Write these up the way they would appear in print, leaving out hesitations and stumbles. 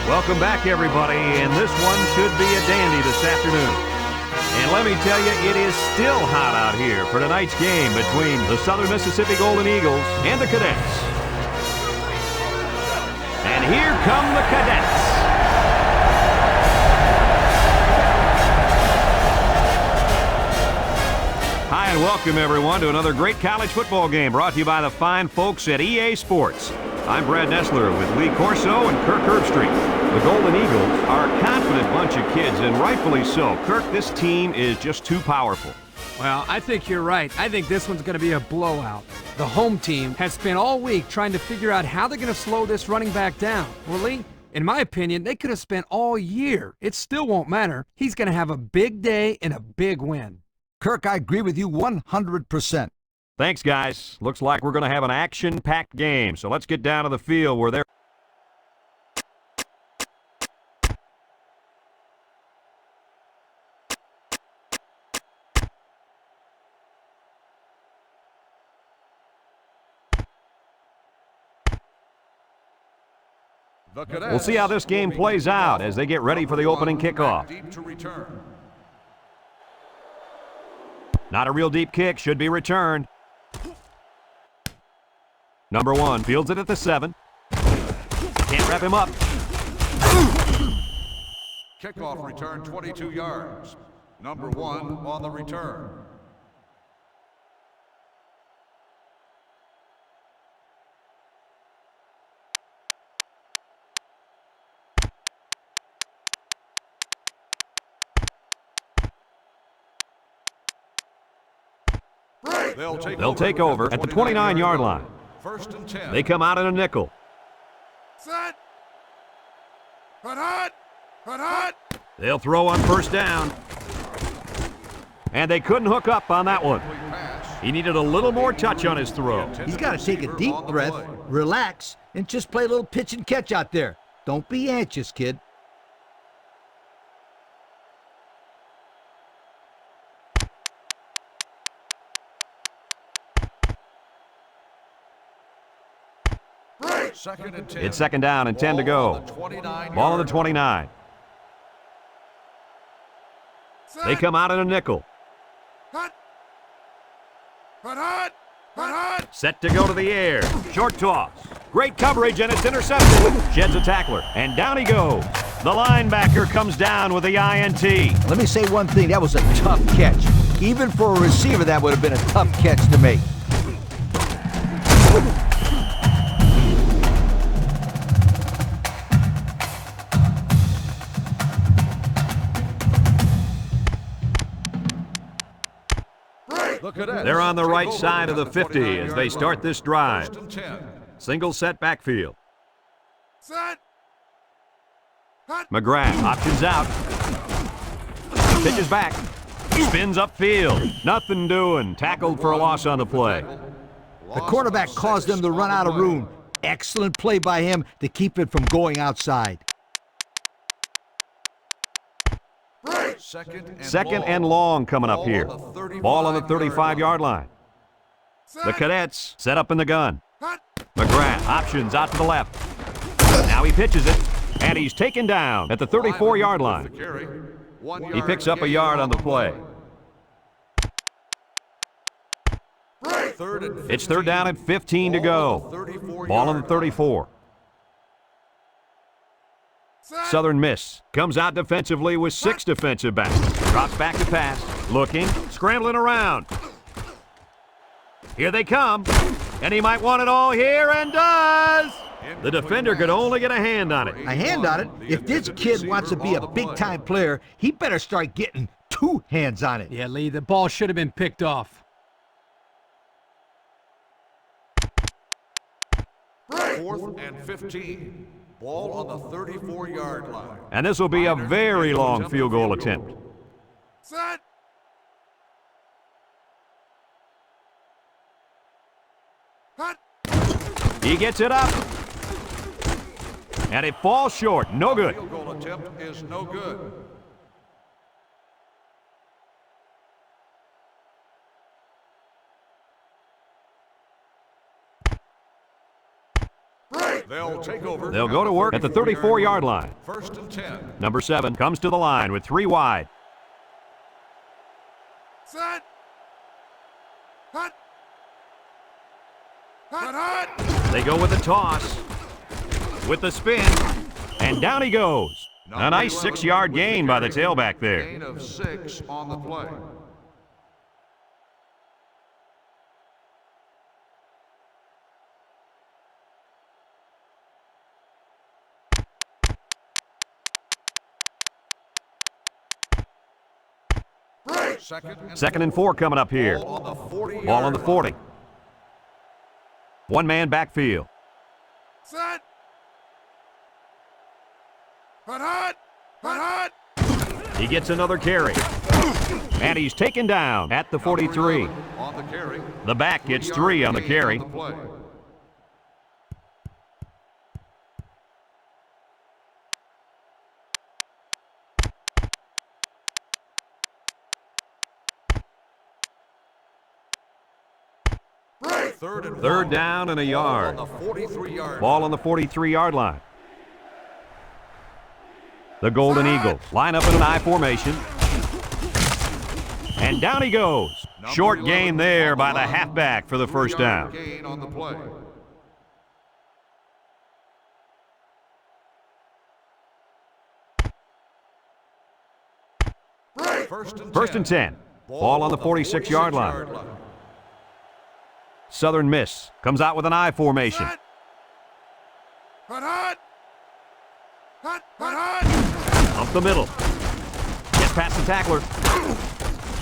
Welcome back, everybody, and this one should be a dandy this afternoon. And let me tell you, it is still hot out here for tonight's game between the Southern Mississippi Golden Eagles and the Cadets. And here come the Cadets. Hi, and welcome, everyone, to another great college football game brought to you by the fine folks at EA Sports. I'm Brad Nessler with Lee Corso and Kirk Herbstreit. The Golden Eagles are a confident bunch of kids, and rightfully so. Kirk, this team is just too powerful. Well, I think you're right. I think this one's going to be a blowout. The home team has spent all week trying to figure out how they're going to slow this running back down. Well, Lee, in my opinion, they could have spent all year. It still won't matter. He's going to have a big day and a big win. Kirk, I agree with you 100%. Thanks, guys. Looks like we're going to have an action-packed game, so let's get down to the field where they're... We'll see how this game plays out as they get ready for the opening kickoff. Not a real deep kick, should be returned. Number 1 fields it at the 7. Can't wrap him up. Kickoff return 22 yards. Number 1 on the return. They'll take over at the 29-yard line. First and 10. They come out in a nickel. Set. Put hot. Put hot. They'll throw on first down. And they couldn't hook up on that one. He needed a little more touch on his throw. He's got to take a deep breath, relax, and just play a little pitch and catch out there. Don't be anxious, kid. It's second down and 10 to go. Ball on the 29. They come out in a nickel. Set to go to the air. Short toss. Great coverage, and it's intercepted. Sheds a tackler, and down he goes. The linebacker comes down with the INT. Let me say one thing. That was a tough catch. Even for a receiver, that would have been a tough catch to make. They're on the right side of the 50 as they start this drive. Single set backfield. McGrath options out. Pitches back. Spins upfield. Nothing doing. Tackled for a loss on the play. The quarterback caused them to run out of room. Excellent play by him to keep it from going outside. Second and long coming up here. Ball on the 35-yard line. The Cadets set up in the gun. McGrath options out to the left. Now he pitches it, and he's taken down at the 34-yard line. He picks up a yard on the play. It's third down and 15 to go. Ball on the 34. Southern Miss comes out defensively with 6 defensive backs. Drops back to pass. Looking, scrambling around. Here they come. And he might want it all here, and does! The defender could only get a hand on it. A hand on it? If this kid wants to be a big-time player, he better start getting 2 hands on it. Yeah, Lee, the ball should have been picked off. 4th and 15. Ball on the 34-yard line. And this will be a very long field goal attempt. Set. He gets it up. And it falls short. No good. Field goal attempt is no good. They'll take over. They'll go to work at the 34-yard line. 1st and 10. Number 7 comes to the line with 3 wide. Set. Hut. Hut, hut. They go with the toss, with the spin, and down he goes. A nice 6-yard gain by the tailback there. Gain of 6 on the play. Second and 4 coming up here. Ball on the 40. One-man backfield. Set. Hut, hut. Hut, hut. He gets another carry. And he's taken down at the 43. On the carry. The back gets 3 on the carry. Third down and a yard. Ball on the 43-yard line. The Golden Eagles line up in an I formation. And down he goes. Short gain there by the halfback for the first down. Gain on the play. First and 10. Ball on the 46-yard line. Southern Miss comes out with an I formation. Hut, hut. Hut, hut, hut. Up the middle. Gets past the tackler.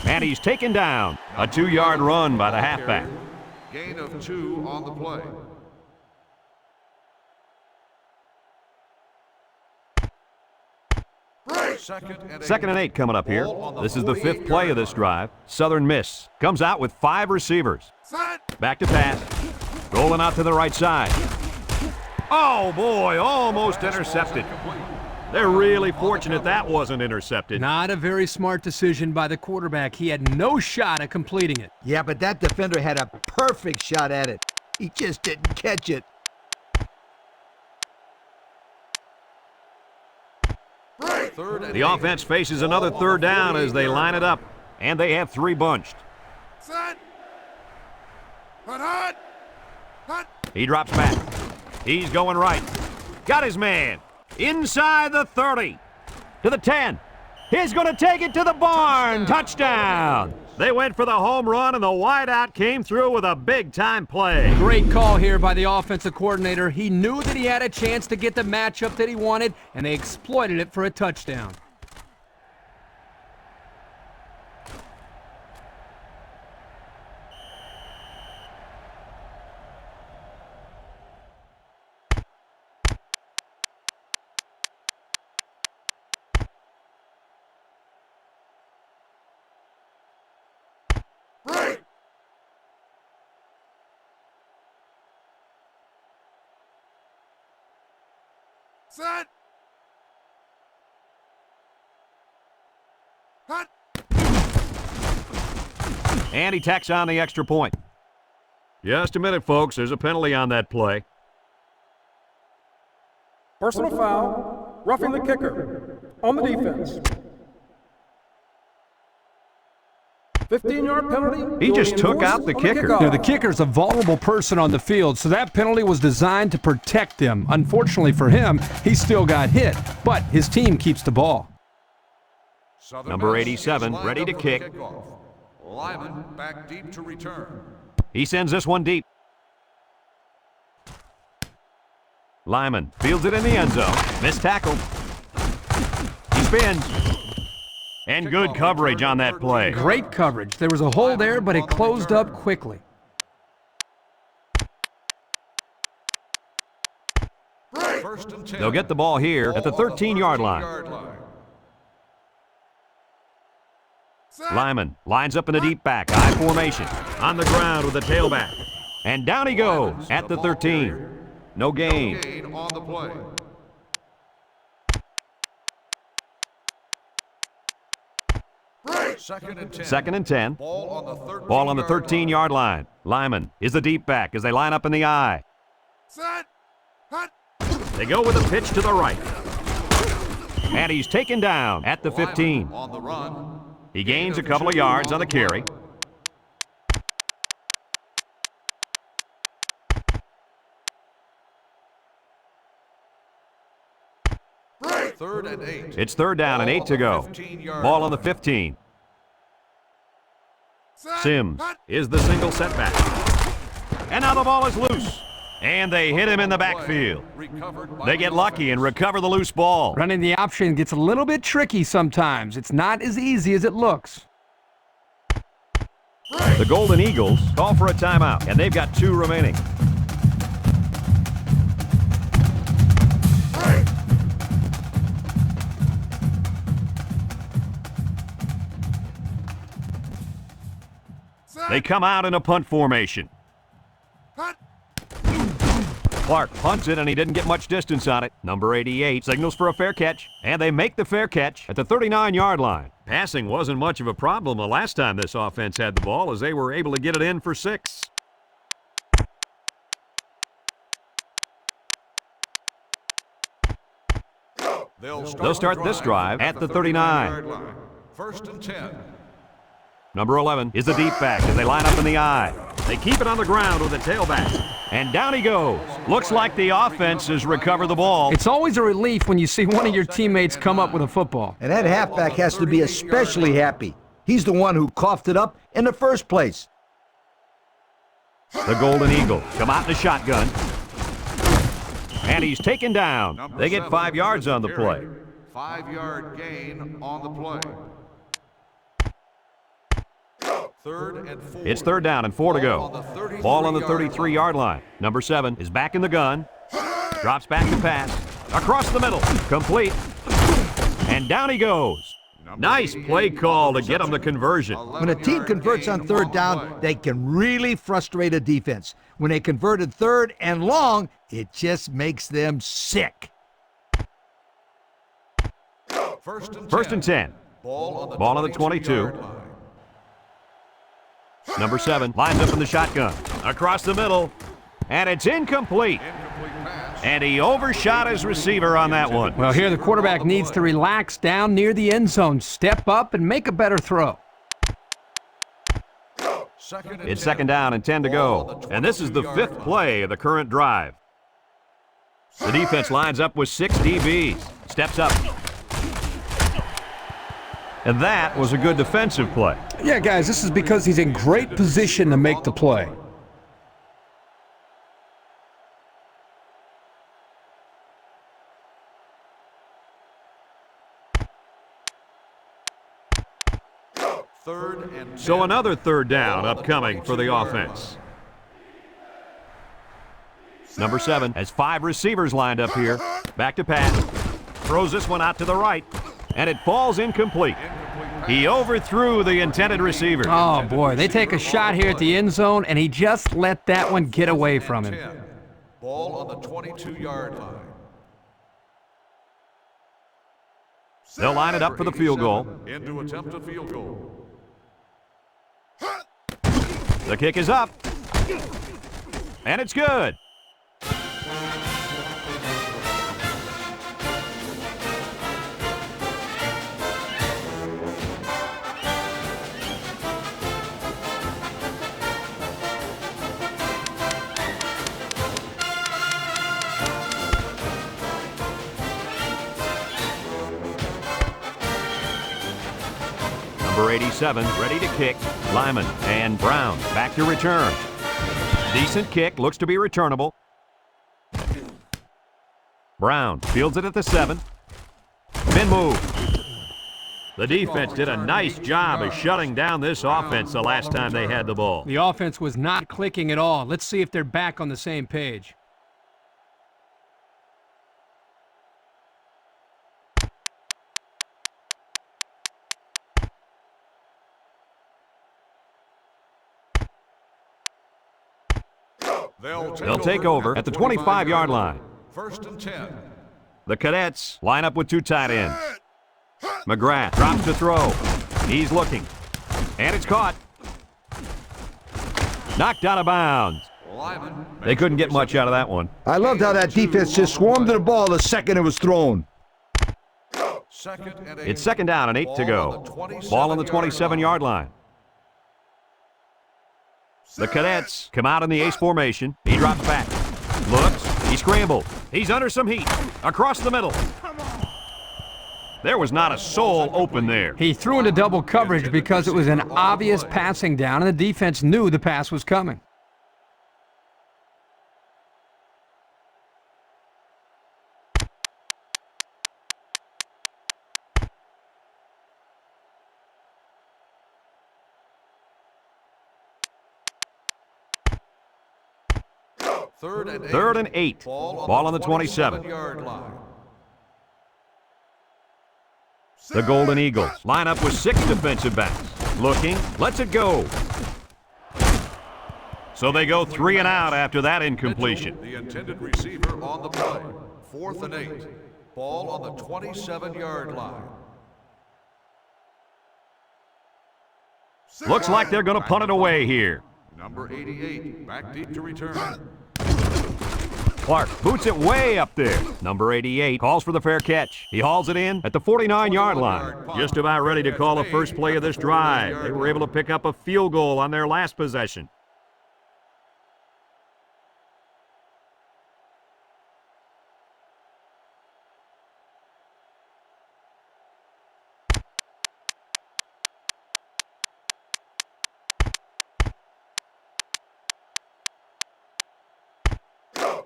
And he's taken down. A 2-yard run by the halfback. Gain of 2 on the play. Second and 8 coming up here. This is the 5th play of this drive. Southern Miss comes out with 5 receivers. Back to pass. Rolling out to the right side. Oh, boy, almost intercepted. They're really fortunate that wasn't intercepted. Not a very smart decision by the quarterback. He had no shot at completing it. Yeah, but that defender had a perfect shot at it. He just didn't catch it. The offense faces another third down as they line it up, and they have 3 bunched. He drops back. He's going right. Got his man. Inside the 30. To the 10. He's going to take it to the barn. Touchdown. They went for the home run, and the wideout came through with a big-time play. Great call here by the offensive coordinator. He knew that he had a chance to get the matchup that he wanted, and they exploited it for a touchdown. Set. Hut. And he tacks on the extra point. Just a minute, folks. There's a penalty on that play. Personal foul, roughing the kicker on the defense. 15-yard penalty. He just took out the kicker. Now, the kicker's a vulnerable person on the field, so that penalty was designed to protect him. Unfortunately for him, he still got hit, but his team keeps the ball. Number 87, ready to kick. Lyman back deep to return. He sends this one deep. Lyman fields it in the end zone. Missed tackle. He spins. And good coverage on that play. Great coverage. There was a hole there, but it closed up quickly. They'll get the ball here at the 13-yard line. Lyman lines up in a deep back, I formation, on the ground with the tailback. And down he goes at the 13. No gain. On the play. Second and 10. Ball on the 13-yard line. Lyman is the deep back as they line up in the I. Set. They go with a pitch to the right. And he's taken down at the 15. On the run. He gains a couple of yards on the carry. Third and 8. It's 3rd down and 8 to go. Ball on the 15. Sims is the single setback. And now the ball is loose. And they hit him in the backfield. They get lucky and recover the loose ball. Running the option gets a little bit tricky sometimes. It's not as easy as it looks. The Golden Eagles call for a timeout, and they've got 2 remaining. They come out in a punt formation. Clark punts it, and he didn't get much distance on it. Number 88 signals for a fair catch, and they make the fair catch at the 39-yard line. Passing wasn't much of a problem the last time this offense had the ball, as they were able to get it in for 6. They'll start this drive at the 39. 1st and 10. Number 11 is the deep back as they line up in the I. They keep it on the ground with the tailback. And down he goes. Looks like the offense has recovered the ball. It's always a relief when you see one of your teammates come up with a football. And that halfback has to be especially happy. He's the one who coughed it up in the first place. The Golden Eagles come out in the shotgun. And he's taken down. They get 5 yards on the play. 5-yard gain on the play. 3rd and 4. It's 3rd down and 4 to go. Ball on the 33-yard line. Number 7 is back in the gun. Drops back to pass. Across the middle. Complete. And down he goes. Nice play call to get him the conversion. When a team converts on 3rd down, they can really frustrate a defense. When they converted 3rd and long, it just makes them sick. 1st and 10. Ball on the 22. Number 7 lines up in the shotgun. Across the middle. And it's incomplete. And he overshot his receiver on that one. Well, here the quarterback needs to relax down near the end zone, step up, and make a better throw. It's 2nd down and 10 to go. And this is the 5th play of the current drive. The defense lines up with 6 DBs. Steps up. And that was a good defensive play. Yeah, guys, this is because he's in great position to make the play. So another 3rd down upcoming for the offense. Number 7 has 5 receivers lined up here. Back to pass. Throws this one out to the right. And it falls incomplete. He overthrew the intended receiver. Oh, boy, they take a shot here at the end zone, and he just let that one get away from him. Ball on the 22-yard line. They'll line it up for the field goal. In to attempt a field goal. The kick is up. And it's good. Number 87, ready to kick. Lyman and Brown back to return. Decent kick, looks to be returnable. Brown fields it at the 7. Spin move. The defense did a nice job of shutting down this offense the last time they had the ball. The offense was not clicking at all. Let's see if they're back on the same page. They'll take over at the 25-yard line. 1st and 10. The Cadets line up with 2 tight ends. McGrath drops to throw. He's looking. And it's caught. Knocked out of bounds. Lyman They couldn't get much out of that one. I loved how that defense just swarmed to the ball the second it was thrown. second and 8. It's second down and 8 to go. Ball on the 27-yard line. The Cadets come out in the ace formation. He drops back. Looks. He scrambled. He's under some heat. Across the middle. There was not a soul open there. He threw into double coverage because it was an obvious passing down, and the defense knew the pass was coming. Third and 8. Ball on the 27. 27-yard line. The Golden Eagles line up with 6 defensive backs. Looking, lets it go. So they go 3 and out after that incompletion. The intended receiver on the play. 4th and 8. Ball on the 27-yard line. Looks like they're going to punt it away here. Number 88, back deep to return. Clark boots it way up there. Number 88 calls for the fair catch. He hauls it in at the 49-yard line. Just about ready to call the first play of this drive. They were able to pick up a field goal on their last possession.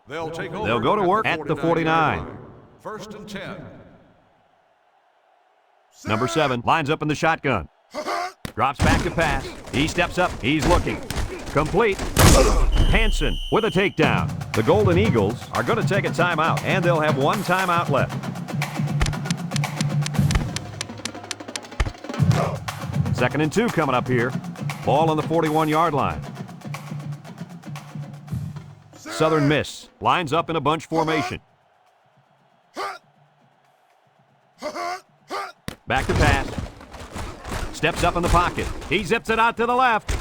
They'll go to work at the 49. 1st and 10. Number 7 lines up in the shotgun. Drops back to pass. He steps up. He's looking. Complete. Hansen with a takedown. The Golden Eagles are going to take a timeout, and they'll have 1 timeout left. Second and 2 coming up here. Ball on the 41-yard line. Southern Miss lines up in a bunch formation. Back to pass. Steps up in the pocket. He zips it out to the left.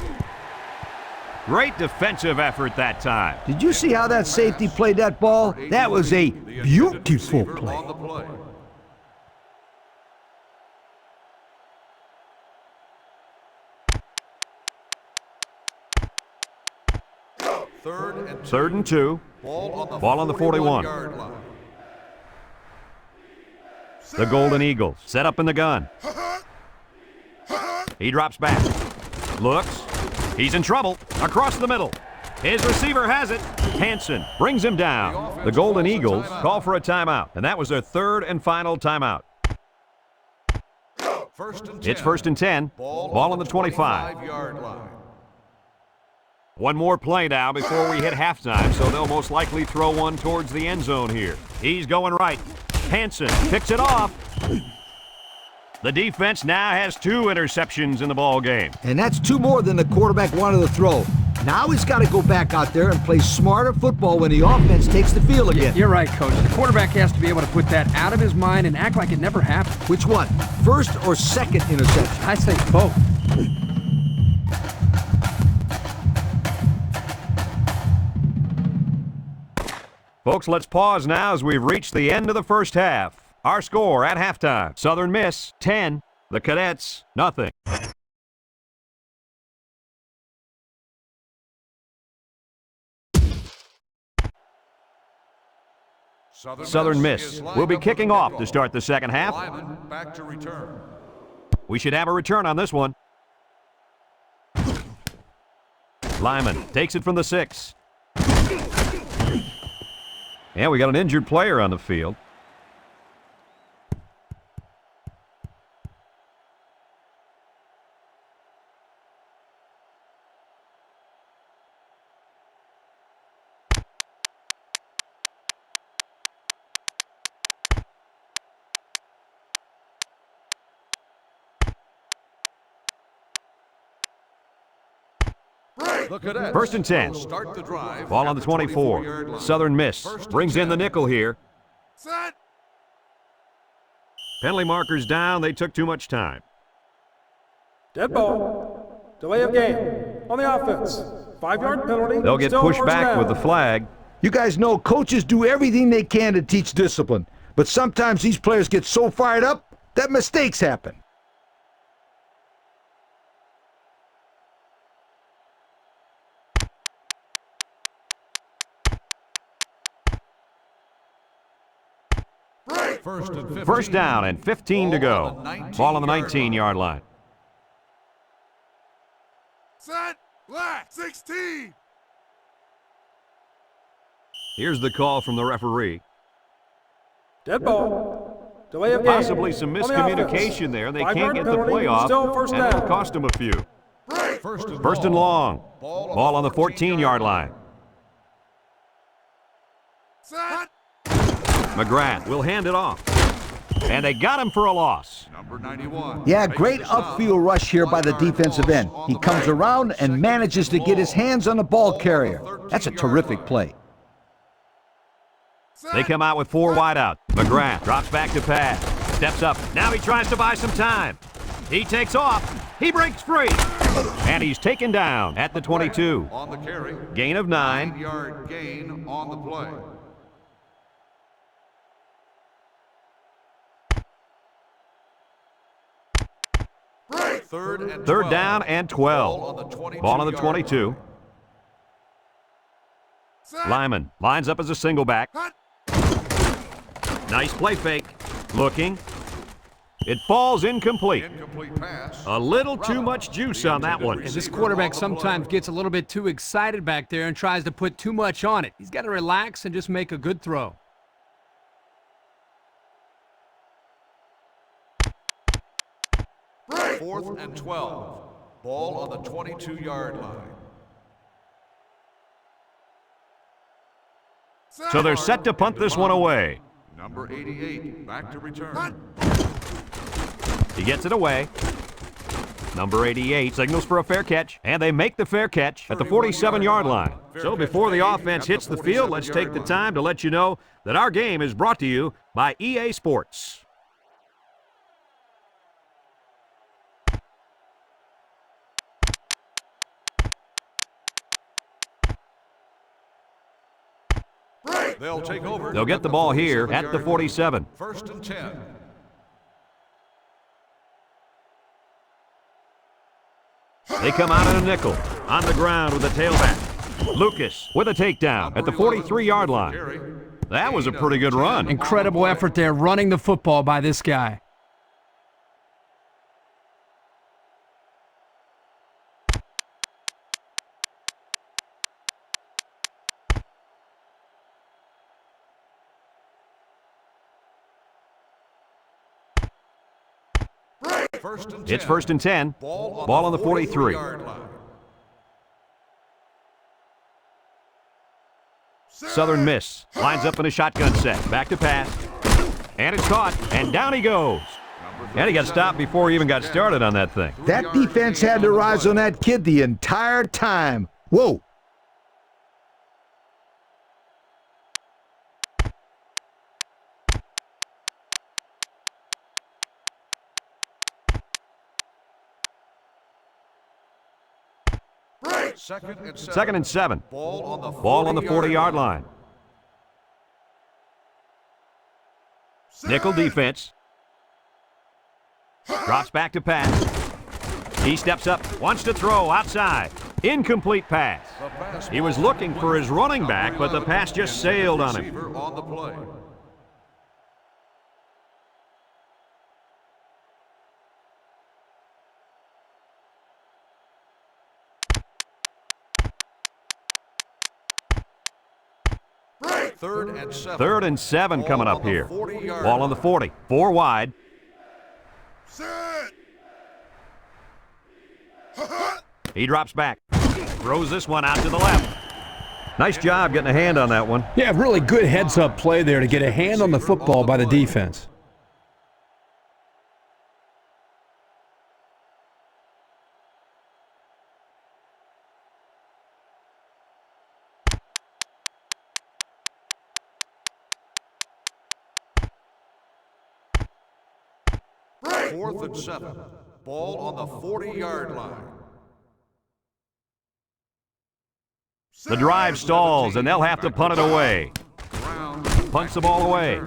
Great defensive effort that time. Did you see how that safety played that ball? That was a beautiful play. On the play. Third and 2. Ball on the 41. The Golden Eagles set up in the gun. He drops back. Looks. He's in trouble. Across the middle. His receiver has it. Hansen brings him down. The Golden Eagles call for a timeout, and that was their 3rd and final timeout. It's 1st and 10. Ball on the 25. One more play now before we hit halftime, so they'll most likely throw one towards the end zone here. He's going right. Hansen picks it off. The defense now has 2 interceptions in the ball game. And that's 2 more than the quarterback wanted to throw. Now he's got to go back out there and play smarter football when the offense takes the field again. You're right, Coach. The quarterback has to be able to put that out of his mind and act like it never happened. Which one? First or second interception? I say both. Folks, let's pause now as we've reached the end of the first half. Our score at halftime, Southern Miss 10, the Cadets nothing. Southern Miss will be kicking off to start the second half. Lyman back to return. We should have a return on this one. Lyman takes it from the 6. And we got an injured player on the field. The Cadets 1st and 10. start the drive. Ball on the 24. 24-yard line. Southern Miss brings in the nickel here. Set. Penalty markers down. They took too much time. Dead ball. Delay of game on the offense. 5-yard penalty. They'll get Still pushed first back down. with the flag. You guys know coaches do everything they can to teach discipline, but sometimes these players get so fired up that mistakes happen. First and 15. First down and 15 to go. Ball on the 19-yard line. Set, left, 16. Here's the call from the referee. Dead ball. Delay of game. Possibly some On the miscommunication offense. there, and they 5-yard can't get the penalty. play off, Still first and it'll down. cost them a few. First First and long. Ball on the 14-yard line. Set. McGrath will hand it off. And they got him for a loss. Number 91. Yeah, great upfield rush here by the defensive end. He comes around and manages to get his hands on the ball carrier. That's a terrific play. They come out with 4 wideouts. McGrath drops back to pass. Steps up. Now he tries to buy some time. He takes off. He breaks free. And he's taken down at the 22. On the carry. Gain of 9. 9-yard gain on the play. Third down and 12. Ball on the 22. Lyman lines up as a single back. Nice play fake. Looking. It falls incomplete. Incomplete pass. A little too much juice on that one. And this quarterback sometimes gets a little bit too excited back there and tries to put too much on it. He's got to relax and just make a good throw. Fourth and 12. Ball on the 22-yard line. So they're set to punt this one away. Number 88, back to return. He gets it away. Number 88 signals for a fair catch, and they make the fair catch at the 47-yard line. So before the offense hits the field, let's take the time to let you know that our game is brought to you by EA Sports. They'll take over. They'll get the ball here at the 47. First and 10. They come out in a nickel. On the ground with a tailback. Lucas with a takedown at the 43-yard line. That was a pretty good run. Incredible effort there running the football by this guy. It's first and 10. Ball on the 43. Southern Miss lines up in a shotgun set. Back to pass. And it's caught. And down he goes. And he got stopped before he even got started on that thing. That defense had their eyes on that kid the entire time. Whoa. Second and 7. Ball on the 40-yard line. Nickel defense. Drops back to pass. He steps up, wants to throw outside. Incomplete pass. He was looking for his running back, but the pass just sailed on him. On the play. Third and 7 coming up here. Ball on the 40. 4 wide. He drops back. Throws this one out to the left. Nice job getting a hand on that one. Yeah, really good heads-up play there to get a hand on the football by the defense. Fourth and 7. Ball on the 40-yard line. The drive stalls, and they'll have to punt it away. Punts the ball away.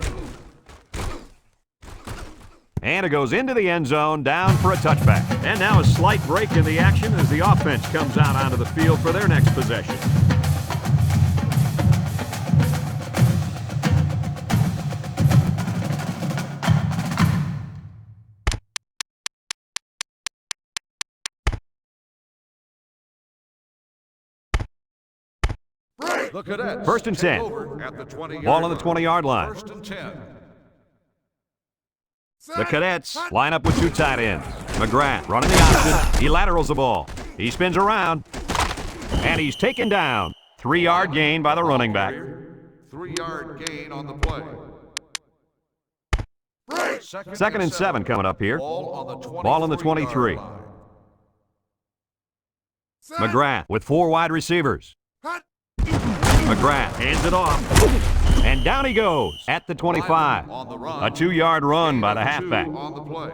And it goes into the end zone, down for a touchback. And now a slight break in the action as the offense comes out onto the field for their next possession. The Cadets First and 10. at the 20-yard Ball on the 20-yard line. First and 10. The Cadets line up with two tight ends. McGrath running the option. He laterals the ball. He spins around. And he's taken down. 3-yard gain by the running back. 3-yard gain on the play. Second and 7 coming up here. Ball on the 23. McGrath with 4 wide receivers. McGrath hands it off. And down he goes at the 25. A 2-yard run by the halfback. On the play.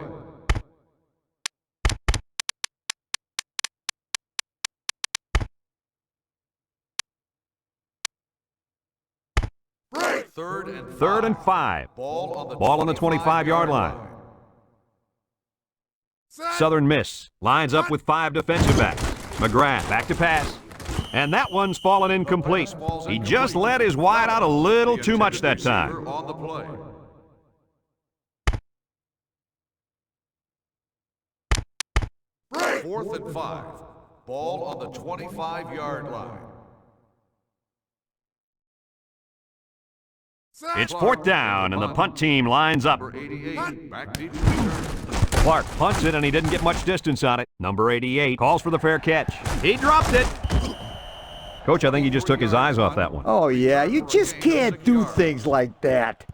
Third and 5. Ball on the 25-yard line. Southern Miss lines up with 5 defensive backs. McGrath back to pass. And that one's fallen incomplete. He just let his wide out a little too much that time. On the play. Fourth and 5. Ball on the 25-yard line. It's 4th down, and the punt team lines up. Number 88, back deep to return. Clark punts it, and he didn't get much distance on it. Number 88 calls for the fair catch. He dropped it. Coach, I think he just took his eyes off that one. Oh, yeah, you just can't do things like that.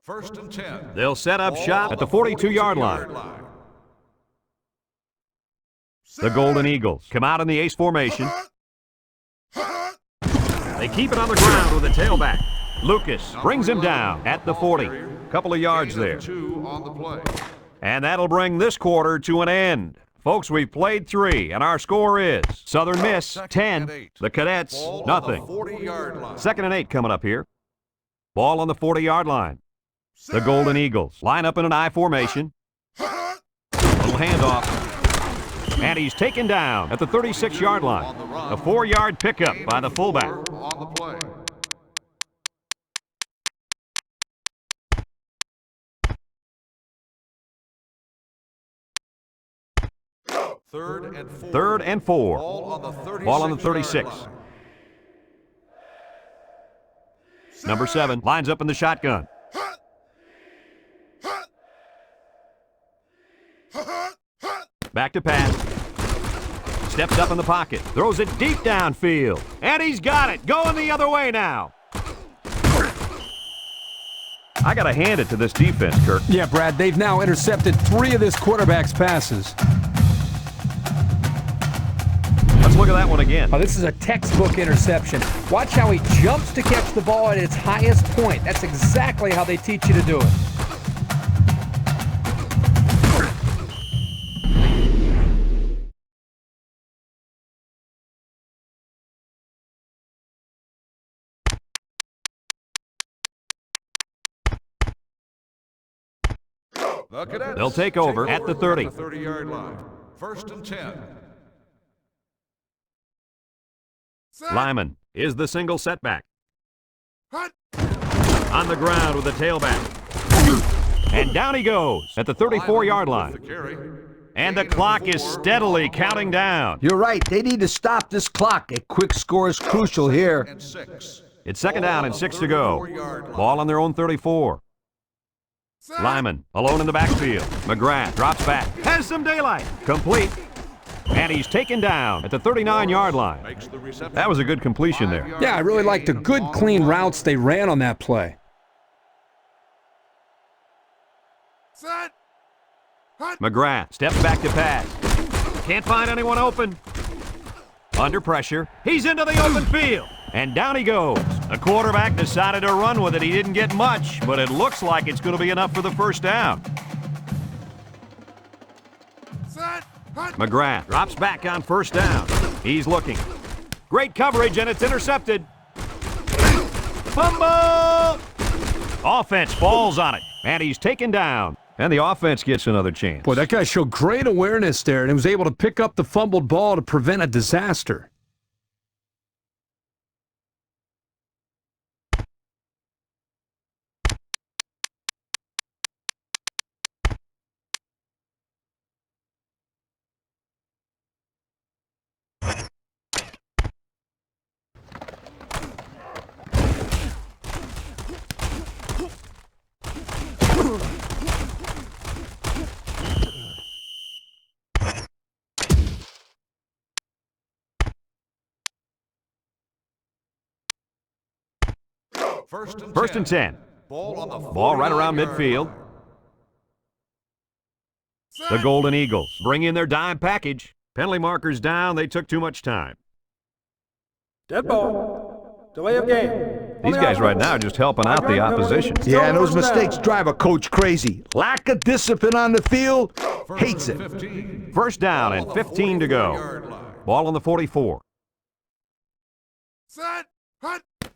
First and 10. They'll set up shop at the 42-yard line. The Golden Eagles come out in the ace formation. They keep it on the ground with a tailback. Lucas brings him down at the 40. Couple of yards there. 2 on the play. And that'll bring this quarter to an end. Folks, we've played 3, and our score is Southern Miss 10, the Cadets nothing. 40-yard line. 2nd and 8 coming up here. Ball on the 40-yard line. The Golden Eagles line up in an I formation. Little handoff. And he's taken down at the 36-yard line. A 4-yard pickup by the fullback. On the play. Third and 4. Ball on the 36. Number 7 lines up in the shotgun. Back to pass. Steps up in the pocket. Throws it deep downfield. And he's got it. Going the other way now. I got to hand it to this defense, Kirk. Yeah, Brad, they've now intercepted 3 of this quarterback's passes. Let's look at that one again. Oh, this is a textbook interception. Watch how he jumps to catch the ball at its highest point. That's exactly how they teach you to do it. The Cadets They'll take over at the 30. 30-yard line. First and 10. Lyman is the single setback. On the ground with the tailback. And down he goes at the 34-yard line. And the clock is steadily counting down. You're right. They need to stop this clock. A quick score is crucial here. It's 2nd down and 6 to go. Ball on their own 34. Lyman alone in the backfield. McGrath drops back. Has some daylight. Complete. And he's taken down at the 39-yard line. That was a good completion there. Yeah, I really liked the good, clean routes they ran on that play. McGrath steps back to pass. Can't find anyone open. Under pressure. He's into the open field. And down he goes. The quarterback decided to run with it. He didn't get much, but it looks like it's going to be enough for the first down. McGrath drops back on first down. He's looking. Great coverage, and it's intercepted. Fumble! Offense falls on it, and he's taken down. And the offense gets another chance. Boy, that guy showed great awareness there, and he was able to pick up the fumbled ball to prevent a disaster. First and 10. Ball right around midfield. The Golden Eagles bring in their dime package. Penalty markers down. They took too much time. Dead ball. Delay of game. These guys right now are just helping out the opposition. Yeah, and those mistakes drive a coach crazy. Lack of discipline on the field, hates it. First down and 15 to go. Ball on the 44.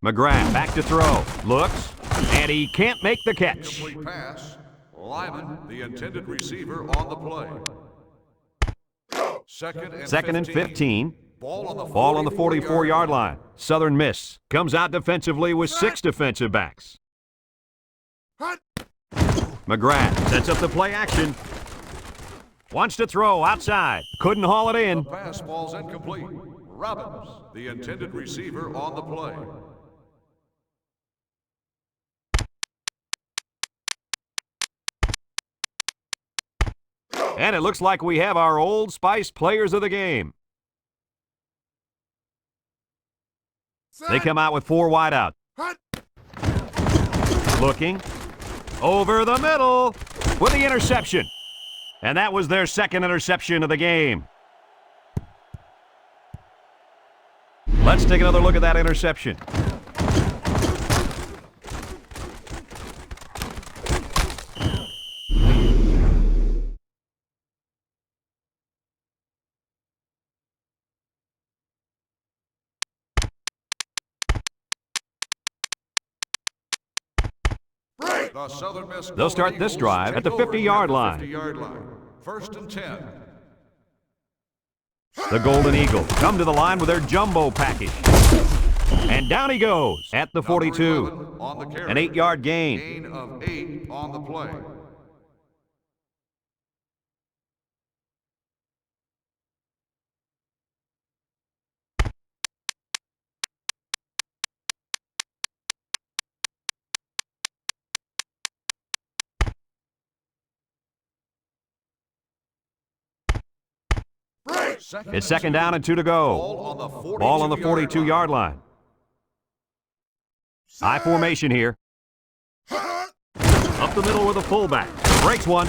McGrath back to throw. Looks, and he can't make the catch. Incomplete pass. Lyman, the intended receiver, on the play. Second and 15. Ball on the 44-yard line. Southern Miss comes out defensively with 6 defensive backs. McGrath sets up the play action. Wants to throw outside. Couldn't haul it in. The pass ball's incomplete. Robbins, the intended receiver, on the play. And it looks like we have our Old Spice players of the game. They come out with 4 wideouts. Looking. Over the middle with the interception. And that was their second interception of the game. Let's take another look at that interception. They'll start this drive at the 50-yard line. First and 10. The Golden Eagles come to the line with their jumbo package. And down he goes at the 42. An 8-yard gain. Gain of 8 on the play. It's second down and 2 to go. Ball on the 42-yard line. High formation here. Up the middle with a fullback. Breaks one.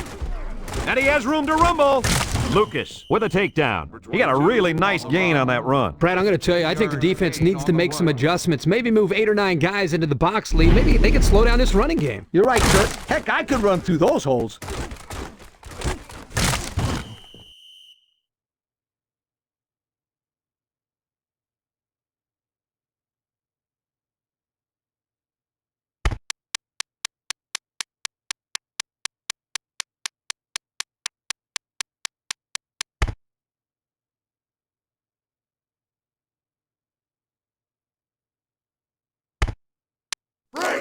And he has room to rumble. Lucas with a takedown. He got a really nice gain on that run. Brad, I'm going to tell you, I think the defense needs to make some adjustments. Maybe move 8 or 9 guys into the box lead. Maybe they can slow down this running game. You're right, Kurt. Heck, I could run through those holes.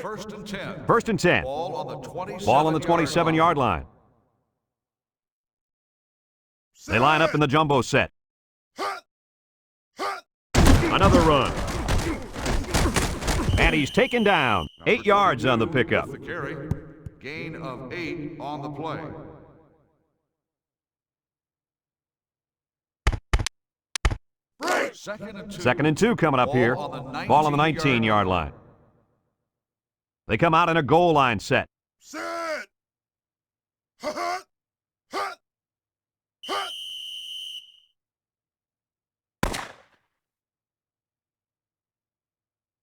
First and 10. First and 10. Ball on the 27-yard line. They line up in the jumbo set. Another run. And he's taken down. 8 yards on the pickup. The carry. Gain of 8 on the play. Second and 2 coming up here. Ball on the 19-yard line. They come out in a goal line set. Set.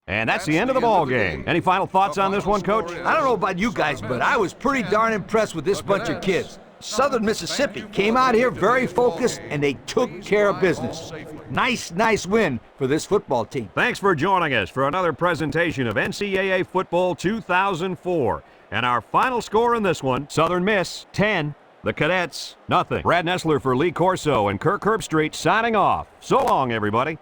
And that's the end of the ball game. Any final thoughts on this one, Coach? I don't know about you guys, but I was pretty darn impressed with this bunch of kids. Southern Mississippi came out here very focused, and they took care of business. Nice win for this football team. Thanks for joining us for another presentation of NCAA Football 2004. And our final score in this one, Southern Miss 10, the Cadets nothing. Brad Nessler for Lee Corso and Kirk Herbstreit signing off. So long, everybody.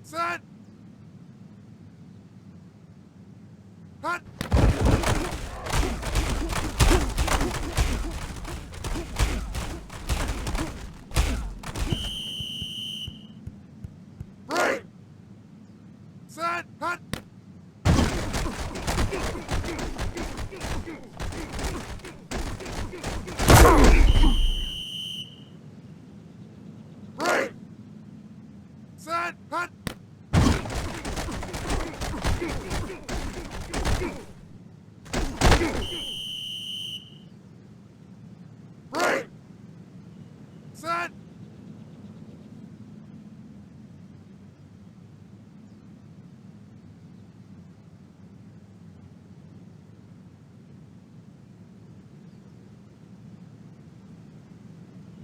Set. Hut. Break. Set. Hut. Break. Set. Hut. Break. Set.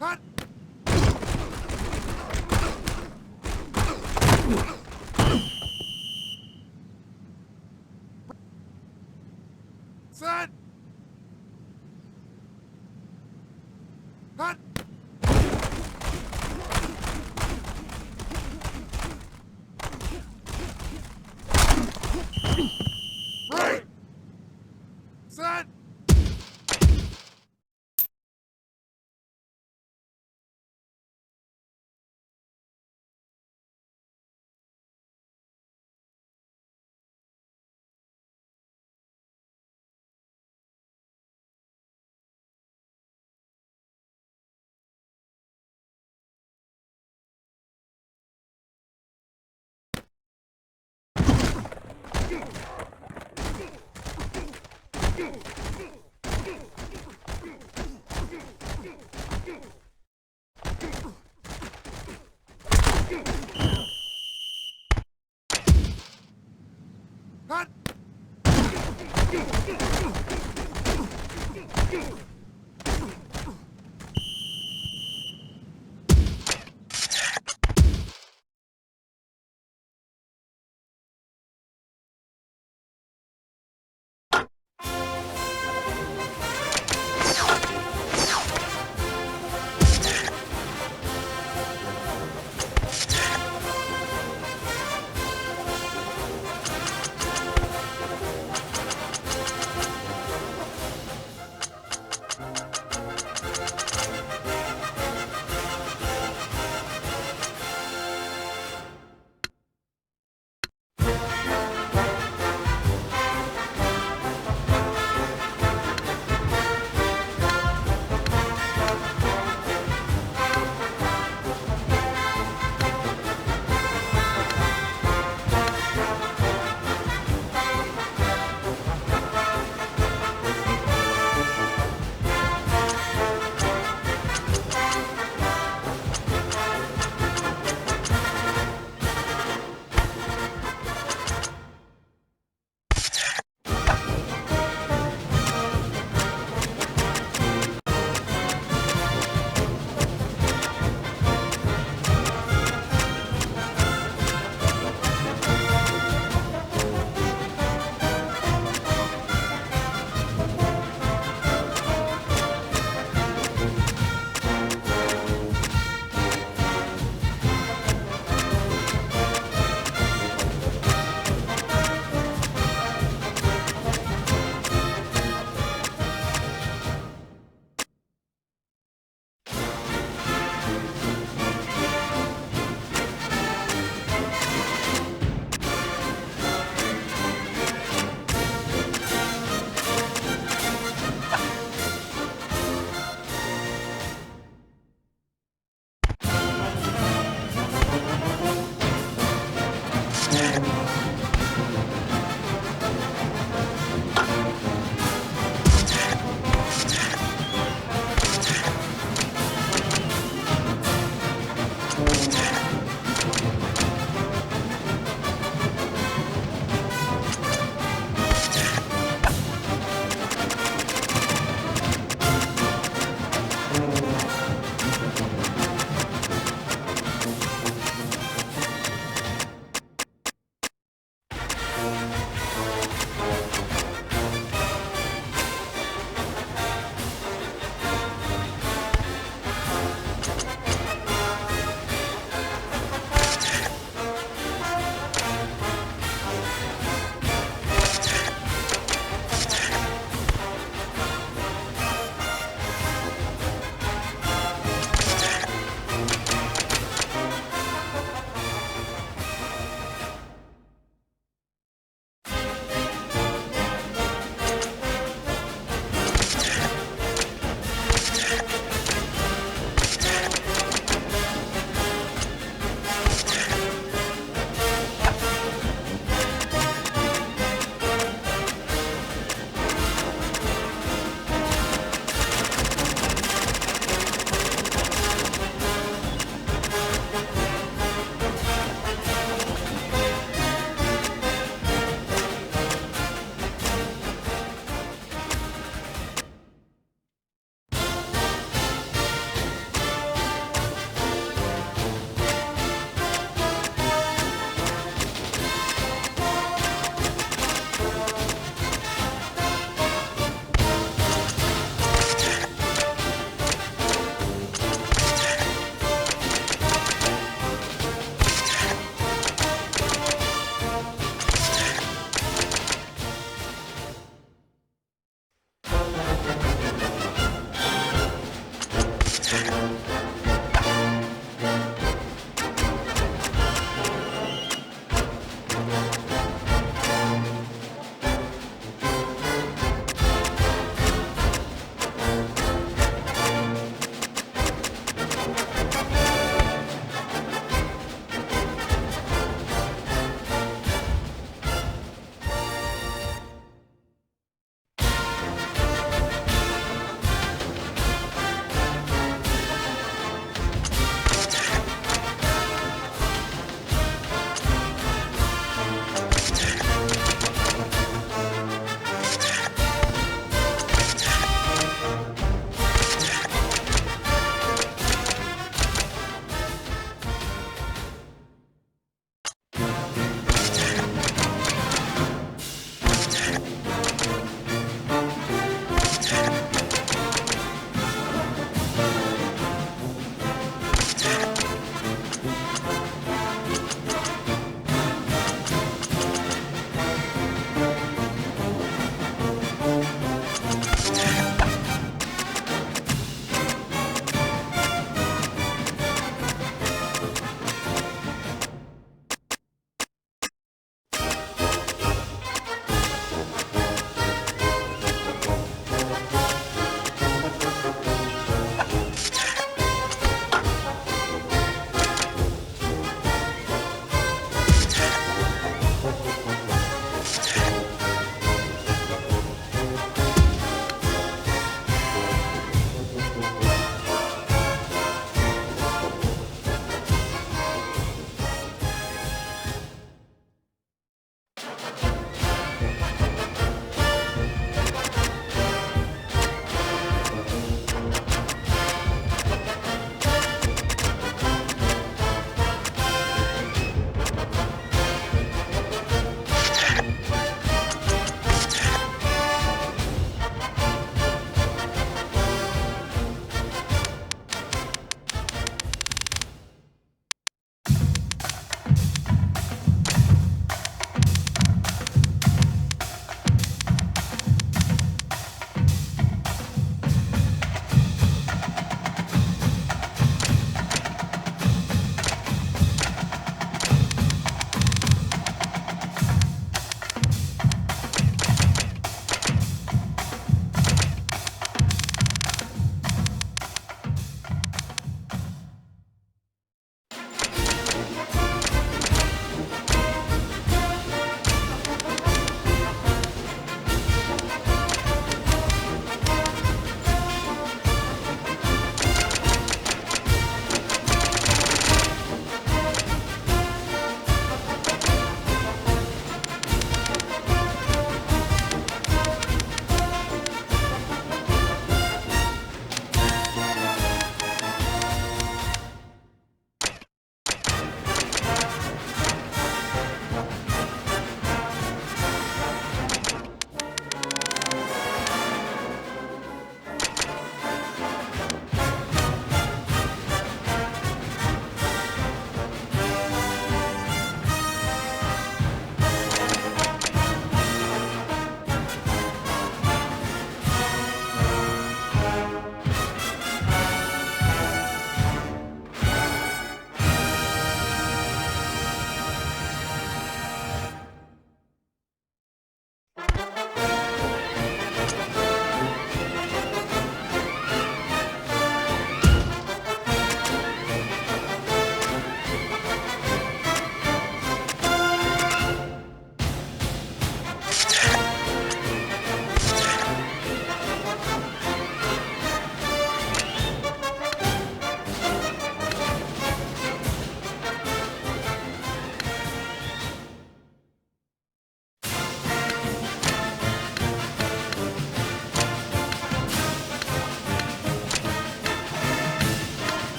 Hut. Set. Hut. Break. Set.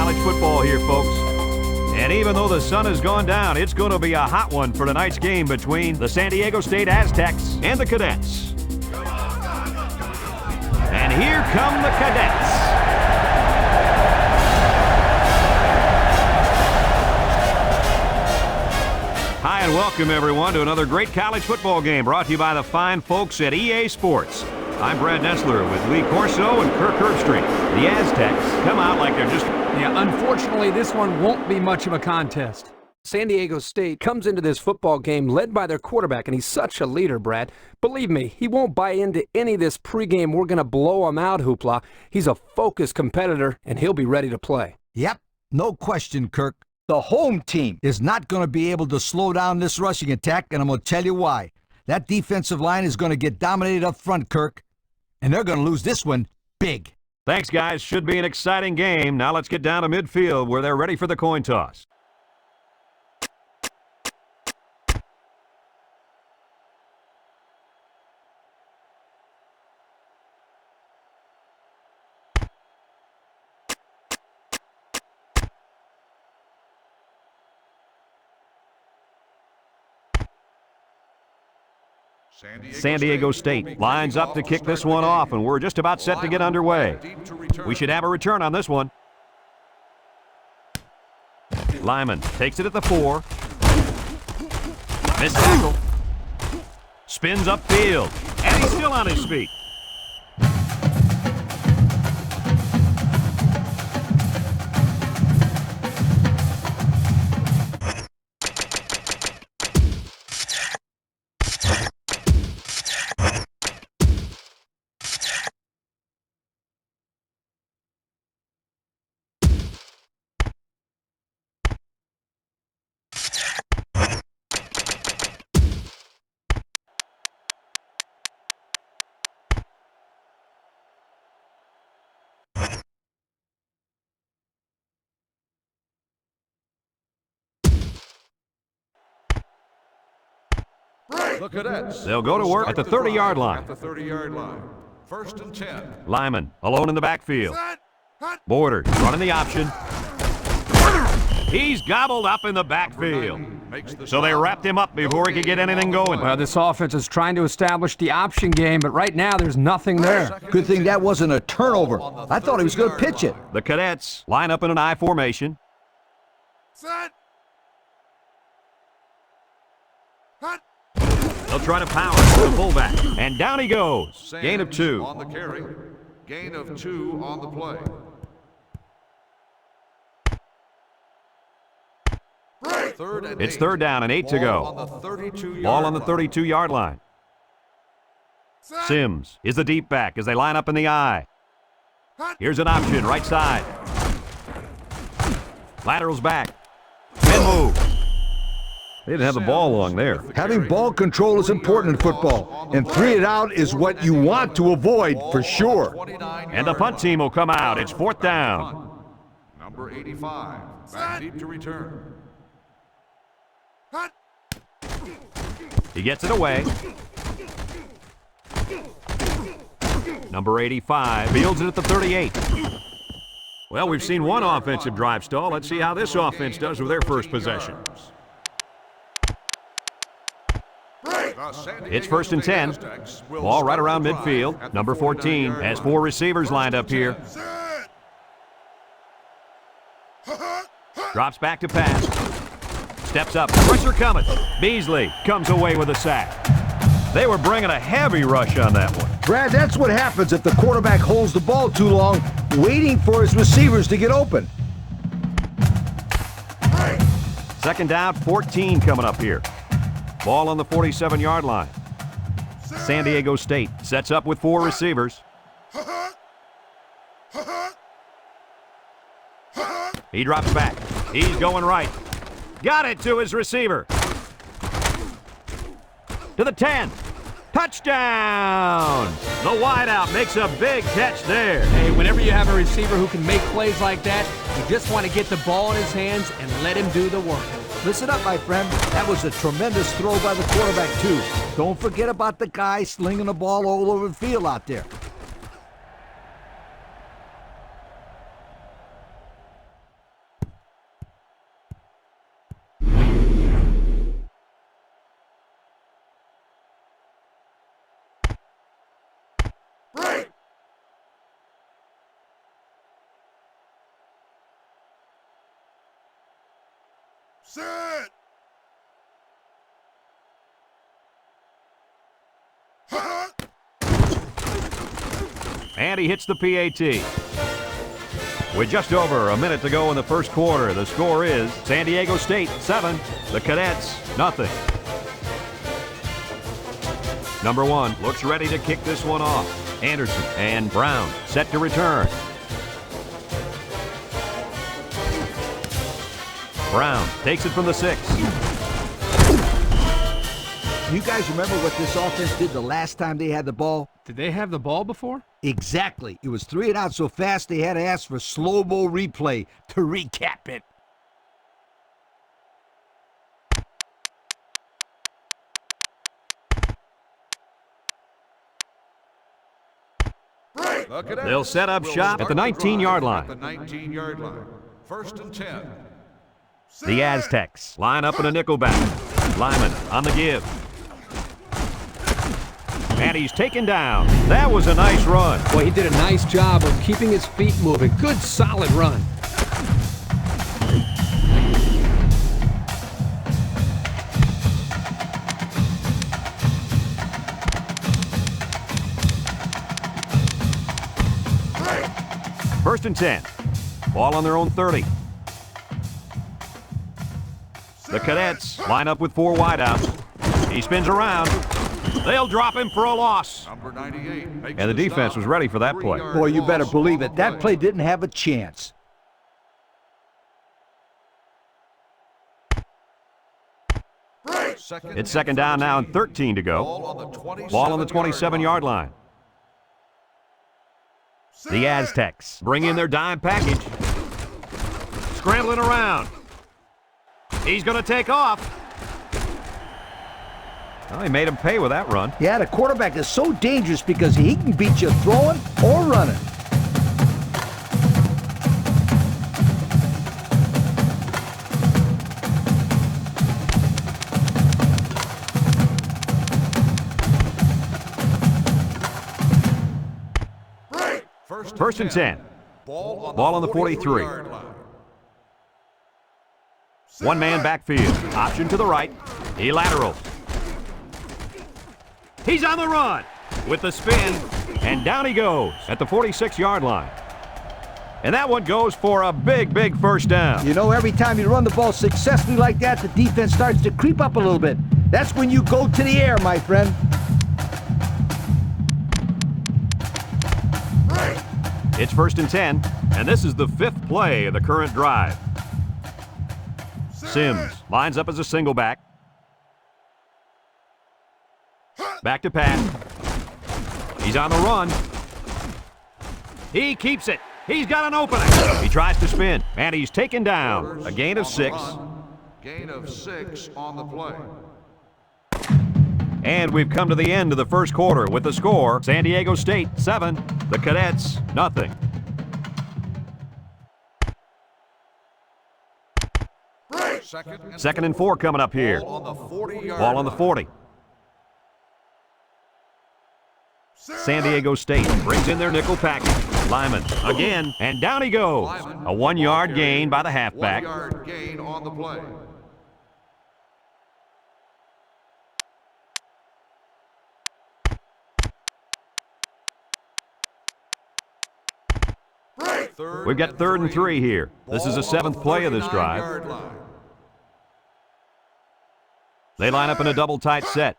college football here, folks. And even though the sun has gone down, it's going to be a hot one for tonight's game between the San Diego State Aztecs and the Cadets. And here come the Cadets. Hi and welcome everyone to another great college football game brought to you by the fine folks at EA Sports. I'm Brad Nessler with Lee Corso and Kirk Herbstreit. The Aztecs come out like they're just... Yeah, unfortunately, this one won't be much of a contest. San Diego State comes into this football game led by their quarterback, and he's such a leader, Brad. Believe me, he won't buy into any of this pregame "we're going to blow him out" hoopla. He's a focused competitor, and he'll be ready to play. Yep, no question, Kirk. The home team is not going to be able to slow down this rushing attack, and I'm going to tell you why. That defensive line is going to get dominated up front, Kirk, and they're going to lose this one big. Thanks, guys. Should be an exciting game. Now let's get down to midfield where they're ready for the coin toss. San Diego State lines up to kick this one off, and we're just about set to get underway. We should have a return on this one. Lyman takes it at the 4. Missed tackle. Spins upfield, and he's still on his feet. The Cadets. They'll go to work at the 30-yard line. At the 30-yard line. 1st and 10. Lyman alone in the backfield. Borders running the option. He's gobbled up in the backfield. So they wrapped him up before he could get anything going. Well, this offense is trying to establish the option game, but right now there's nothing there. Good thing that wasn't a turnover. I thought he was going to pitch it. The Cadets line up in an I formation. They'll try to power to the fullback, and down he goes. Gain of 2. On the carry. Gain of 2 on the play. It's 3rd down and 8 to go. Ball on the 32-yard line. Sims is the deep back as they line up in the I. Here's an option, right side. Laterals back. And move. They didn't have the ball long there. Having ball control is important in football, and 3 and out is what you want to avoid for sure. And the punt team will come out. It's 4th down. Number 85. Back deep to return. He gets it away. Number 85 fields it at the 38. Well, we've seen one offensive drive stall. Let's see how this offense does with their first possession. It's 1st and 10. Ball right around midfield. Number 14 has 4 receivers lined up here. Drops back to pass. Steps up. Pressure coming. Beasley comes away with a sack. They were bringing a heavy rush on that one. Brad, that's what happens if the quarterback holds the ball too long, waiting for his receivers to get open. 2nd down, 14 coming up here. Ball on the 47-yard line. San Diego State sets up with 4 receivers. He drops back. He's going right. Got it to his receiver. To the 10. Touchdown! The wideout makes a big catch there. Hey, whenever you have a receiver who can make plays like that, you just want to get the ball in his hands and let him do the work. Listen up, my friend. That was a tremendous throw by the quarterback, too. Don't forget about the guy slinging the ball all over the field out there. Sit! And he hits the PAT. With just over a minute to go in the first quarter, the score is San Diego State 7, the Cadets nothing. Number 1 looks ready to kick this one off. Anderson and Brown set to return. Brown takes it from the 6. You guys remember what this offense did the last time they had the ball? Did they have the ball before? Exactly. It was 3 and out so fast they had to ask for slow-mo replay to recap it. They'll set up shop at the 19-yard line. The 19-yard line. 1st and 10. The Aztecs line up in a nickelback. Lyman on the give. And he's taken down. That was a nice run. Boy, he did a nice job of keeping his feet moving. Good, solid run. First and 10. Ball on their own 30. The Cadets line up with 4 wideouts. He spins around. They'll drop him for a loss. Number 98. And the defense was ready for that play. Boy, you better believe it. That play didn't have a chance. It's second down now and 13 to go. Ball on the 27-yard line. The Aztecs bring in their dime package. Scrambling around. He's going to take off. Well, he made him pay with that run. Yeah, the quarterback is so dangerous because he can beat you throwing or running. First and 10. Ball on the 43. One-man backfield. Option to the right. He laterals. He's on the run with the spin, and down he goes at the 46-yard line. And that one goes for a big, big first down. You know, every time you run the ball successfully like that, the defense starts to creep up a little bit. That's when you go to the air, my friend. It's first and 10, and this is the 5th play of the current drive. Sims lines up as a single back. Back to pass. He's on the run. He keeps it. He's got an opening. He tries to spin, and he's taken down. A gain of 6. Gain of 6 on the play. And we've come to the end of the first quarter with the score, San Diego State 7, the Cadets nothing. Second and 4 coming up here. Ball on the 40. San Diego State brings in their nickel package. Lyman again, and down he goes. A 1-yard gain by the halfback. 1-yard gain on the play. We've got 3rd and 3 here. This is the 7th play of this drive. They line up in a double tight set.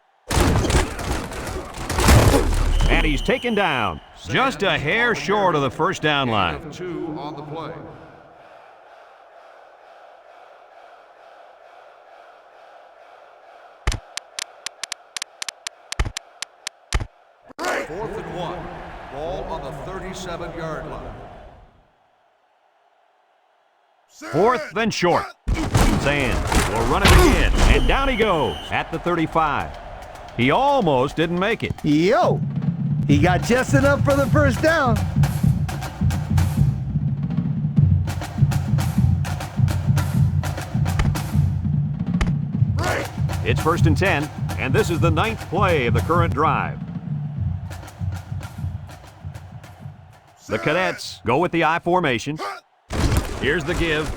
And he's taken down. Just a hair short of the first down line. 2 on the play. Fourth and 1. Ball on the 37-yard line. 4th and short. Sands will run it again, and down he goes at the 35. He almost didn't make it. Yo, he got just enough for the first down. It's first and 10, and this is the 9th play of the current drive. The Cadets go with the I formation. Here's the give.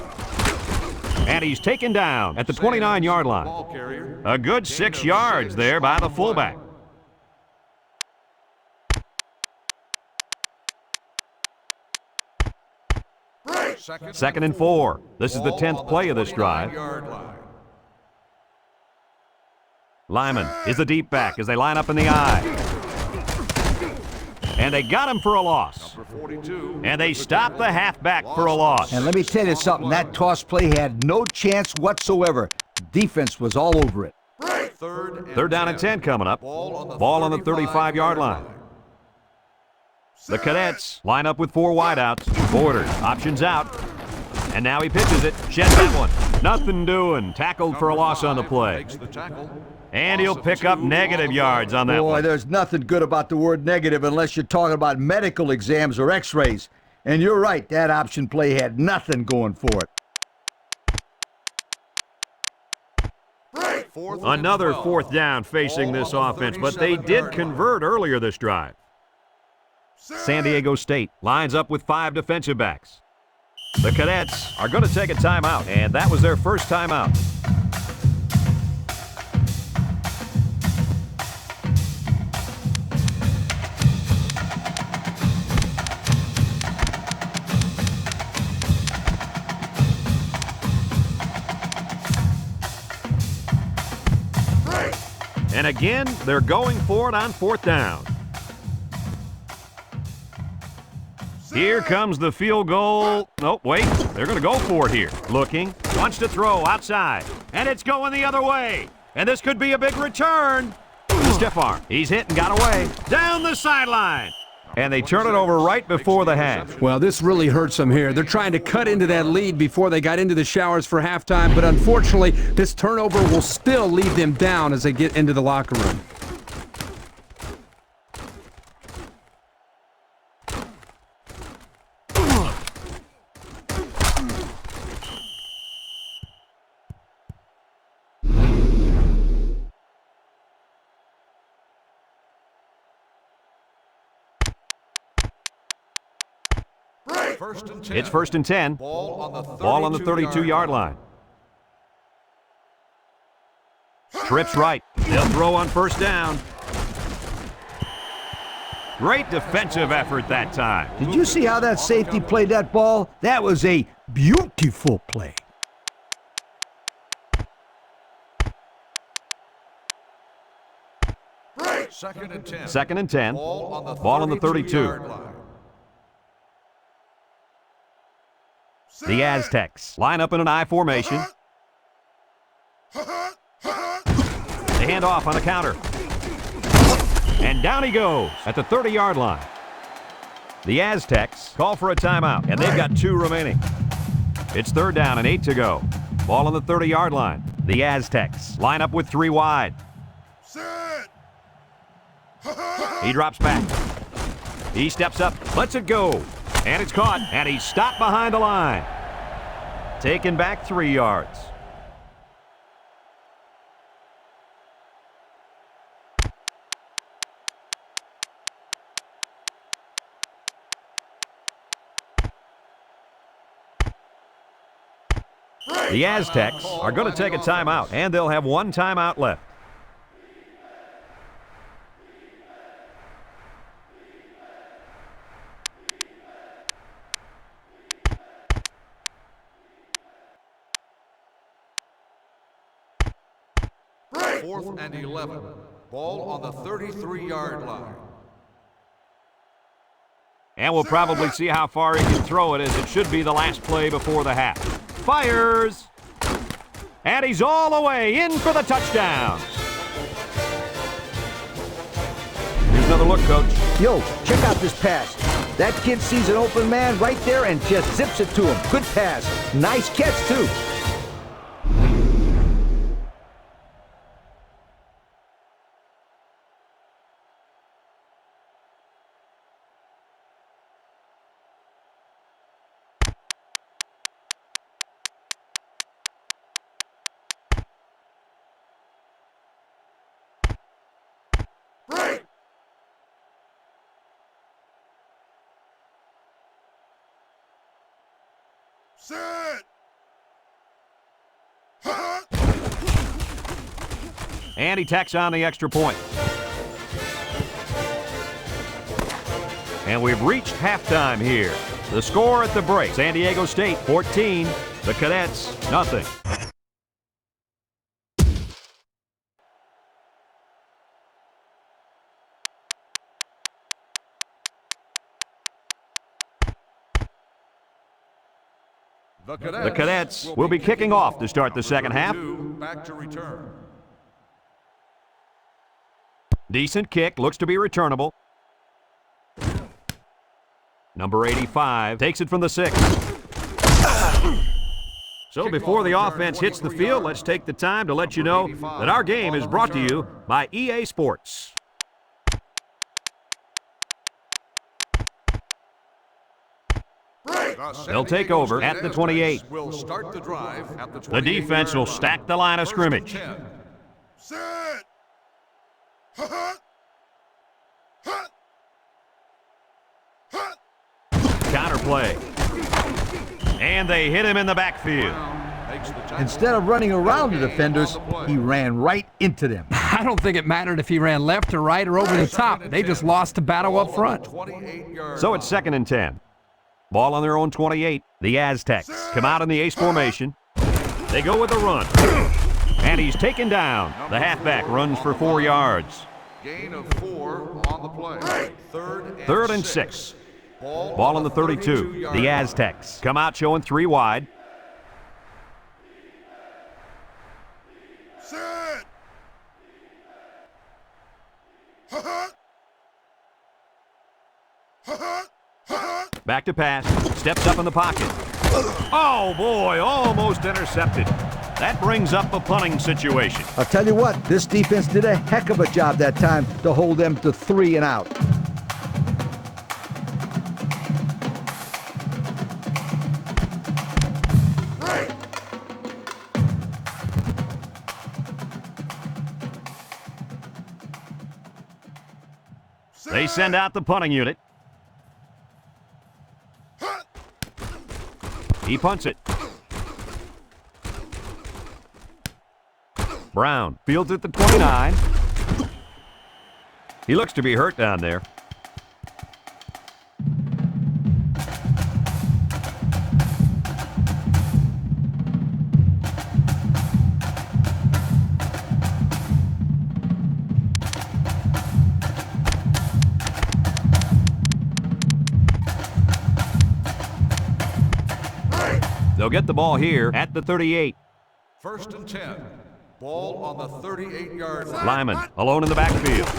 And he's taken down at the 29-yard line. Ball carrier. A good Gain 6 of yards 6 there by the on the fullback. play. Second and 4. This is the Ball 10th on play of this drive. 29-yard line. Lyman is the deep back as they line up in the I. And they got him for a loss. Number 42. And they stopped the halfback for a loss. And let me tell you something, that toss play had no chance whatsoever. Defense was all over it. Third down and 10 coming up. Ball on the 35-yard line. The Cadets line up with 4 wideouts. Borders, options out. And now he pitches it. Sheds that one. Nothing doing. Tackled for a loss on the play. Makes the tackle. And he'll pick up negative yards on that Boy, one. there's nothing good about the word negative unless you're talking about medical exams or x-rays. And you're right, that option play had nothing going for it. Another 4th down facing this offense, but they did convert earlier this drive. San Diego State lines up with 5 defensive backs. The Cadets are going to take a timeout, and that was their first timeout. And again, they're going for it on 4th down. Here comes the field goal. Nope, wait. They're going to go for it here. Looking, wants to throw outside. And it's going the other way. And this could be a big return. The stiff arm. He's hit and got away. Down the sideline. And they turn it over right before the half. Well, this really hurts them here. They're trying to cut into that lead before they got into the showers for halftime, but unfortunately, this turnover will still lead them down as they get into the locker room. It's 1st and 10. Ball on the 32-yard line. Trips right. They'll throw on 1st down. Great defensive effort that time. Did you see how that safety played that ball? That was a beautiful play. Second and 10. Ball on the 32. The Aztecs line up in an I formation. They hand off on the counter. And down he goes at the 30-yard line. The Aztecs call for a timeout, and they've got 2 remaining. It's 3rd down and 8 to go. Ball on the 30-yard line. The Aztecs line up with 3 wide. He drops back. He steps up, lets it go. And it's caught, and he's stopped behind the line. Taken back 3 yards. The Aztecs are going to take a timeout, and they'll have 1 timeout left. Fourth and 11. Ball on the 33-yard line. And we'll probably see how far he can throw it, as it should be the last play before the half. Fires! And he's all the way in for the touchdown. Here's another look, Coach. Yo, check out this pass. That kid sees an open man right there and just zips it to him. Good pass. Nice catch, too. Set! And he tacks on the extra point. And we've reached halftime here. The score at the break, San Diego State 14, the Cadets nothing. The Cadets will be kicking off to start the second half. Back to return. Decent kick, looks to be returnable. Number 85 takes it from the 6. So before the offense hits the field, let's take the time to let you know that our game is brought to you by EA Sports. They'll take over at the 28. Will start the drive at the 28. The defense will stack the line of scrimmage. Set. Counterplay. And they hit him in the backfield. Instead of running around the defenders, he ran right into them. I don't think it mattered if he ran left or right or over the top. They just lost the battle up front. So it's 2nd and 10. Ball on their own 28. The Aztecs come out in the ace formation. They go with the run. And he's taken down. The halfback runs for 4 yards. Gain of 4 on the play. Third and 6. Ball on the 32. The Aztecs come out showing 3 wide. Set. Back to pass. Steps up in the pocket. Oh, boy, almost intercepted. That brings up a punting situation. I'll tell you what, this defense did a heck of a job that time to hold them to 3 and out. They send out the punting unit. He punts it. Brown fields at the 29. He looks to be hurt down there. They'll get the ball here at the 38. 1st and 10. Ball on the 38-yard line. Lyman alone in the backfield.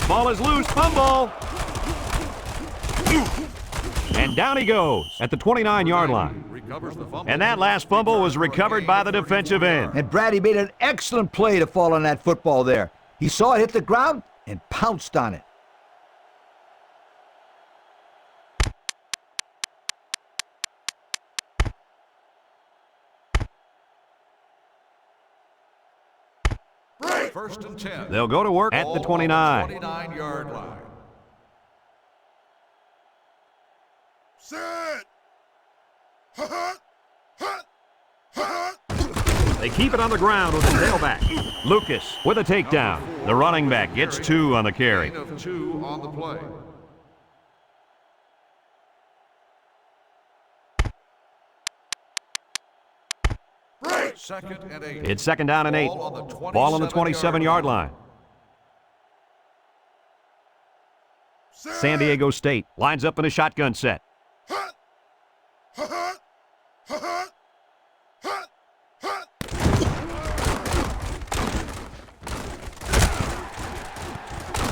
Ball is loose. Fumble. And down he goes at the 29-yard line. And that last fumble was recovered by the defensive end. And Brady made an excellent play to fall on that football there. He saw it hit the ground and pounced on it. First and 10. They'll go to work at the 29. 29-yard line. Set. They keep it on the ground with the tailback. Lucas with a takedown. The running back gets 2 on the carry. Gain of 2 on the play. Second and 8. It's 2nd down and 8. Ball on the 27-yard line. San Diego State lines up in a shotgun set.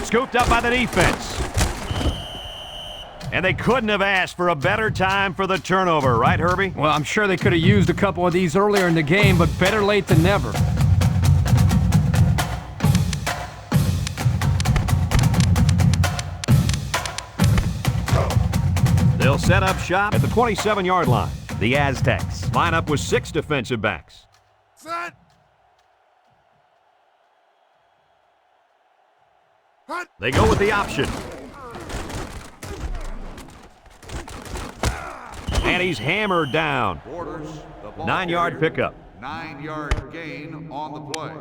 Scooped up by the defense. And they couldn't have asked for a better time for the turnover, right, Herbie? Well, I'm sure they could have used a couple of these earlier in the game, but better late than never. They'll set up shop at the 27-yard line. The Aztecs line up with 6 defensive backs. Set. They go with the option. And he's hammered down. 9-yard pickup. 9-yard gain on the play.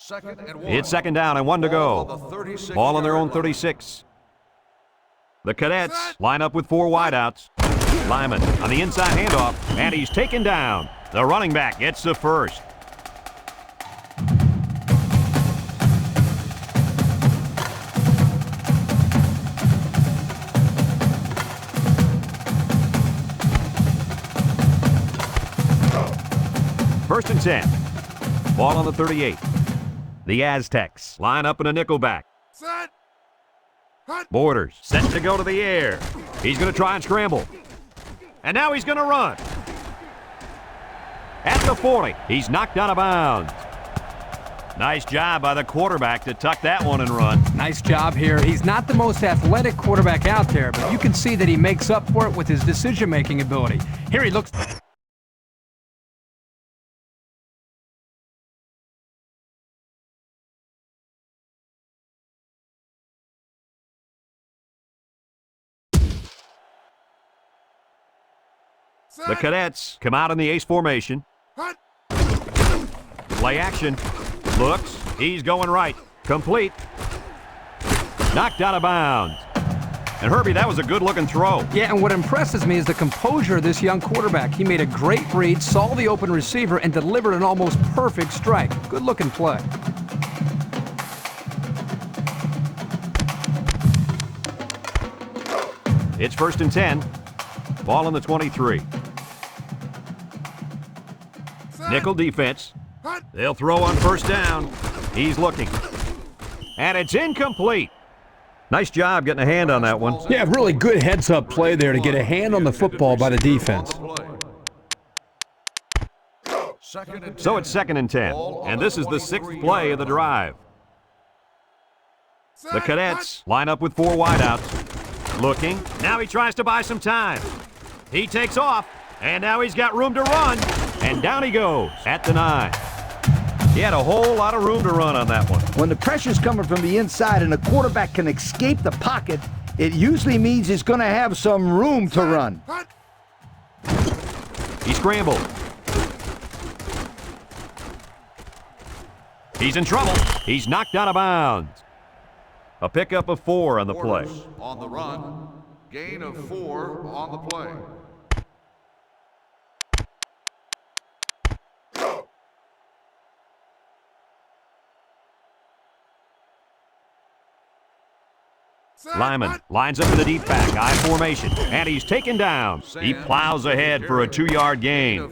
Second and 1. It's second down and 1 to Ball go. on the 36 Ball on their own yard line. 36. The Cadets line up with 4 wideouts. Lyman on the inside handoff, and he's taken down. The running back gets the first. First and 10. Ball on the 38. The Aztecs line up in a nickel back. Set. Hut. Borders set to go to the air. He's going to try and scramble. And now he's going to run. At the 40, he's knocked out of bounds. Nice job by the quarterback to tuck that one and run. Nice job here. He's not the most athletic quarterback out there, but you can see that he makes up for it with his decision-making ability. Here he looks... The Cadets come out in the ace formation. Hut. Play action. Looks. He's going right. Complete. Knocked out of bounds. And Herbie, that was a good-looking throw. Yeah, and what impresses me is the composure of this young quarterback. He made a great read, saw the open receiver, and delivered an almost perfect strike. Good-looking play. It's first and 10. Ball on the 23. Nickel defense. They'll throw on first down. He's looking. And it's incomplete. Nice job getting a hand on that one. Yeah, really good heads-up play there to get a hand on the football by the defense. So it's second and 10. And this is the 6th play of the drive. The Cadets line up with 4 wideouts. Looking. Now he tries to buy some time. He takes off. And now he's got room to run. And down he goes at the 9. He had a whole lot of room to run on that one. When the pressure's coming from the inside and the quarterback can escape the pocket, it usually means he's going to have some room to run. He scrambled. He's in trouble. He's knocked out of bounds. A pickup of 4 on the play. On the run. Gain of 4 on the play. Lyman lines up in the deep back, I formation, and he's taken down. He plows ahead for a 2-yard gain.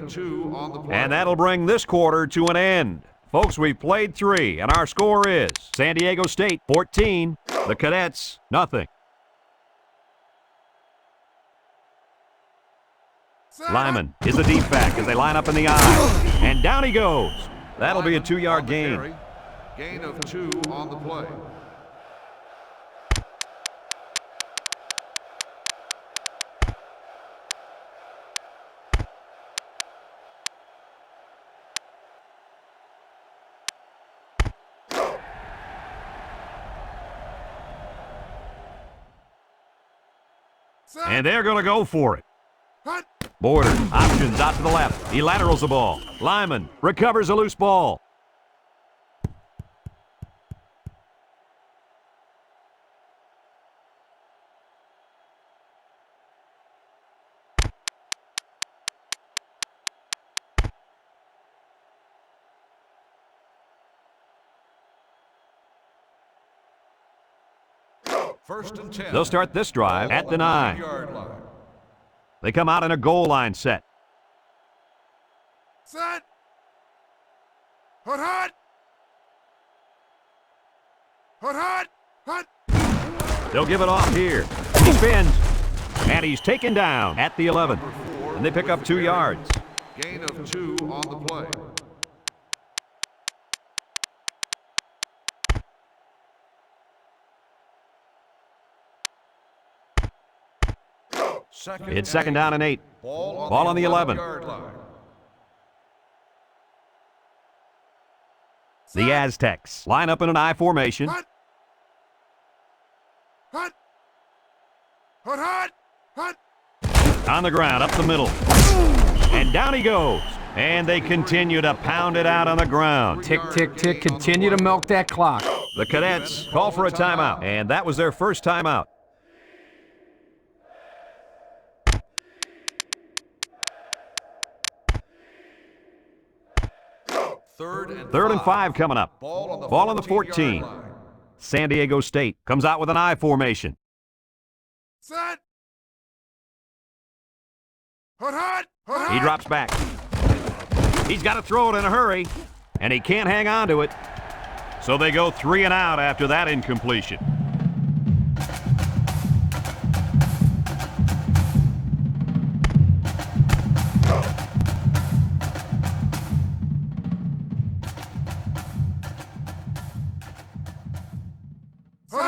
And that'll bring this quarter to an end. Folks, we've played 3, and our score is San Diego State 14, the Cadets nothing. Lyman is the deep back as they line up in the eye, and down he goes. That'll be a 2-yard gain. Gain of 2 on the play. And they're going to go for it. Borders, options out to the left. He laterals the ball. Lyman recovers a loose ball. First and 10. They'll start this drive at the 9. 9-yard line. They come out in a goal line set. Set. Hut, hut. Hut, hut. Hut. They'll give it off here. He spins. And he's taken down at the 11. And they pick up 2 yards. Gain of 2 on the play. It's second down and 8. Ball on the 11. The Aztecs line up in an I formation. Hut. Hut. Hut, hut. Hut. On the ground, up the middle. And down he goes. And they continue to pound it out on the ground. Tick, tick, tick. Continue to milk that clock. The Cadets call for a timeout, and that was their first timeout. Third and 5 coming up. Ball on the 14. San Diego State comes out with an I formation. Set. Hot. He drops back. He's got to throw it in a hurry, and he can't hang on to it. So they go 3 and out after that incompletion.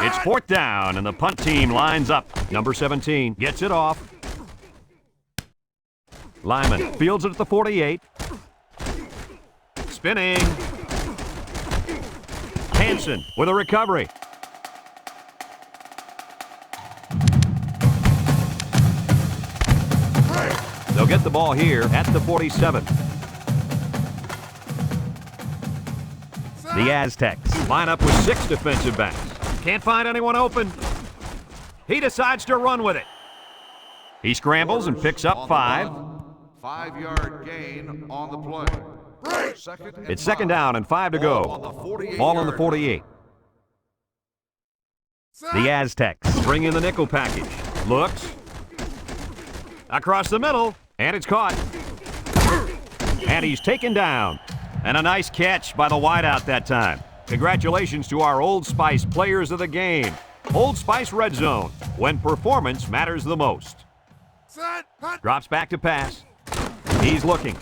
It's 4th down, and the punt team lines up. Number 17 gets it off. Lyman fields it at the 48. Spinning. Hansen with a recovery. They'll get the ball here at the 47. The Aztecs line up with 6 defensive backs. Can't find anyone open. He decides to run with it. He scrambles and picks up 5. 5-yard gain on the play. It's 2nd down and 5 to go. Ball on the 48. The Aztecs bring in the nickel package. Looks. Across the middle, and it's caught. And he's taken down. And a nice catch by the wideout that time. Congratulations to our Old Spice players of the game. Old Spice Red Zone, when performance matters the most. Drops back to pass. He's looking.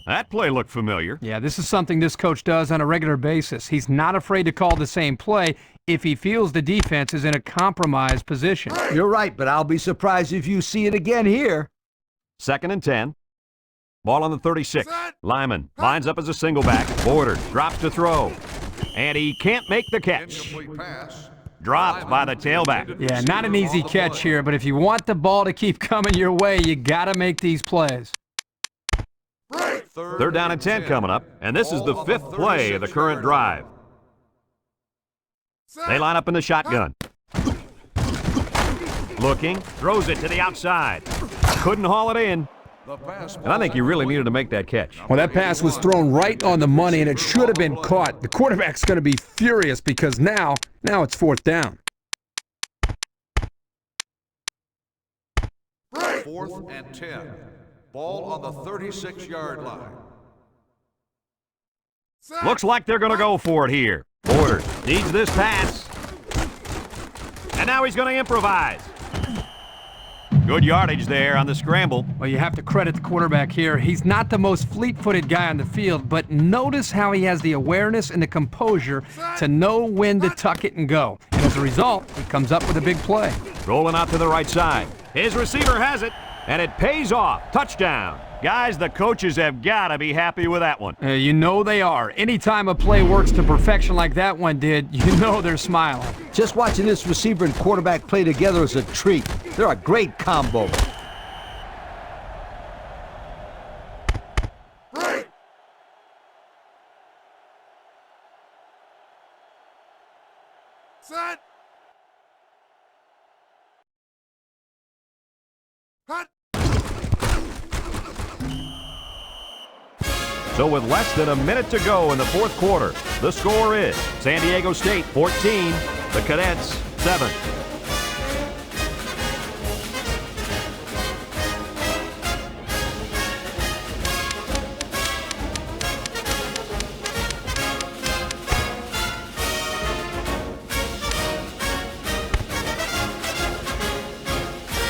That play looked familiar. Yeah, this is something this coach does on a regular basis. He's not afraid to call the same play if he feels the defense is in a compromised position. You're right, but I'll be surprised if you see it again here. 2nd and 10. Ball on the 36. Lyman lines up as a single back. Border drops to throw. And he can't make the catch. Dropped by the tailback. Yeah, not an easy catch here, but if you want the ball to keep coming your way, you got to make these plays. 3rd down and 10 coming up, and this is the 5th play of the current drive. They line up in the shotgun. Looking, throws it to the outside. Couldn't haul it in. And I think you really needed to make that catch. Well, that pass was thrown right on the money, and it should have been caught. The quarterback's going to be furious because now it's 4th down. 4th and 10. Ball on the 36-yard line. Looks like they're going to go for it here. Borders needs this pass. And now he's going to improvise. Good yardage there on the scramble. Well, you have to credit the quarterback here. He's not the most fleet-footed guy on the field, but notice how he has the awareness and the composure to know when to tuck it and go. And as a result, he comes up with a big play. Rolling out to the right side. His receiver has it, and it pays off. Touchdown. Guys, the coaches have got to be happy with that one. You know they are. Anytime a play works to perfection like that one did, you know they're smiling. Just watching this receiver and quarterback play together is a treat. They're a great combo. Set. Hot. So with less than a minute to go in the 4th quarter, the score is San Diego State 14, the Cadets 7.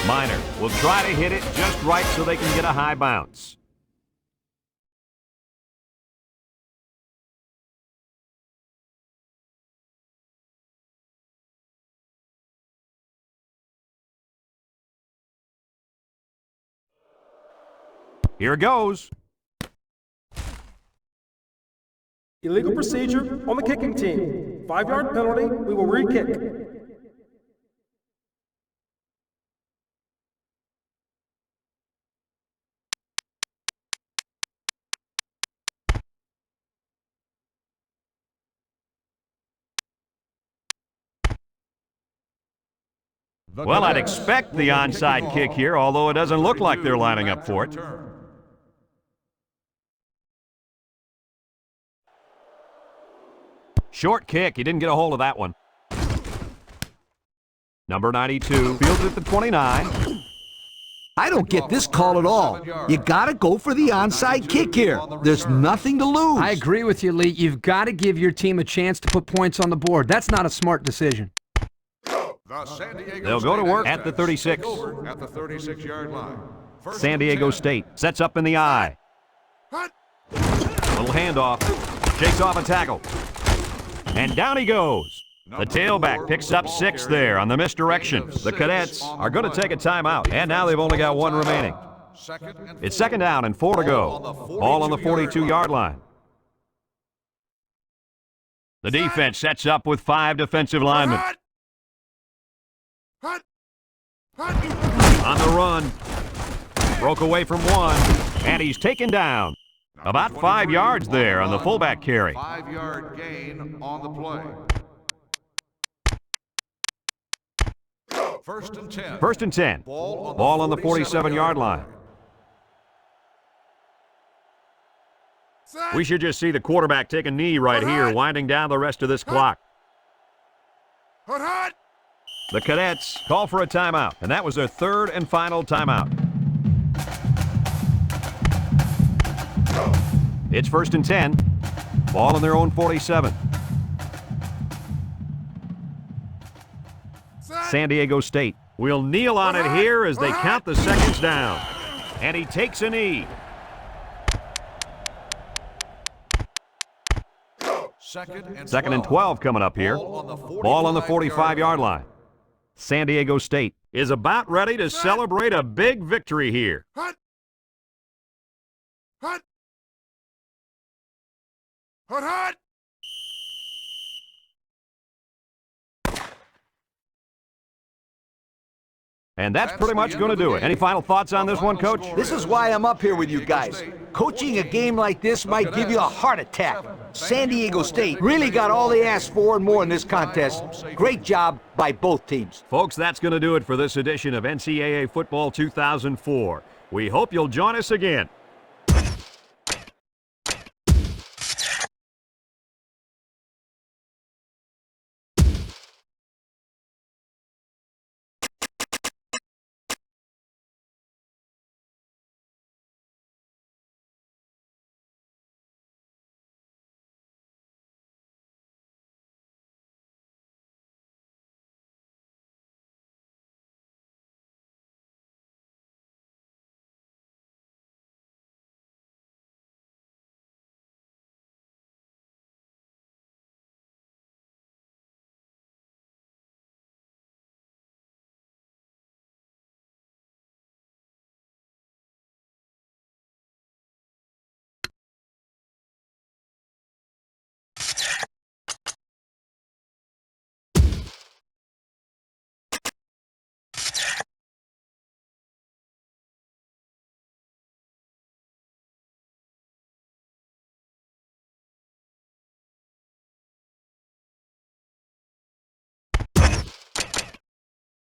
Minor will try to hit it just right so they can get a high bounce. Here it goes. Illegal procedure on the kicking team. 5-yard penalty. We will re-kick. Well, I'd expect the onside kick here, although it doesn't look like they're lining up for it. Short kick. He didn't get a hold of that one. Number 92 fields at the 29. I don't get this call at all. You gotta go for the onside kick here. There's nothing to lose. I agree with you, Lee. You've got to give your team a chance to put points on the board. That's not a smart decision. They'll go to work at the 36. At the 36-yard line. San Diego State sets up in the eye. Little handoff. Shakes off a tackle. And down he goes. The tailback picks up 6 there on the misdirection. The Cadets are going to take a timeout, and now they've only got 1 remaining. It's second down and 4 to go. Ball on the 42-yard line. The defense sets up with 5 defensive linemen. On the run. Broke away from 1, and he's taken down. About 5 yards there on the fullback carry. 5-yard gain on the play. First and 10. First and 10. Ball on the 47-yard line. We should just see the quarterback take a knee right here, winding down the rest of this clock. The Cadets call for a timeout, and that was their 3rd and final timeout. It's first and 10. Ball on their own 47. San Diego State will kneel on it here as they count the seconds down. And he takes a knee. Second and 12 coming up here. Ball on the 45-yard line. San Diego State is about ready to celebrate a big victory here. And that's pretty much going to do it. Any final thoughts on this one, Coach? This is why I'm up here with you guys. Coaching a game like this might give you a heart attack. San Diego State really got all they asked for and more in this contest. Great job by both teams. Folks, that's going to do it for this edition of NCAA Football 2004. We hope you'll join us again.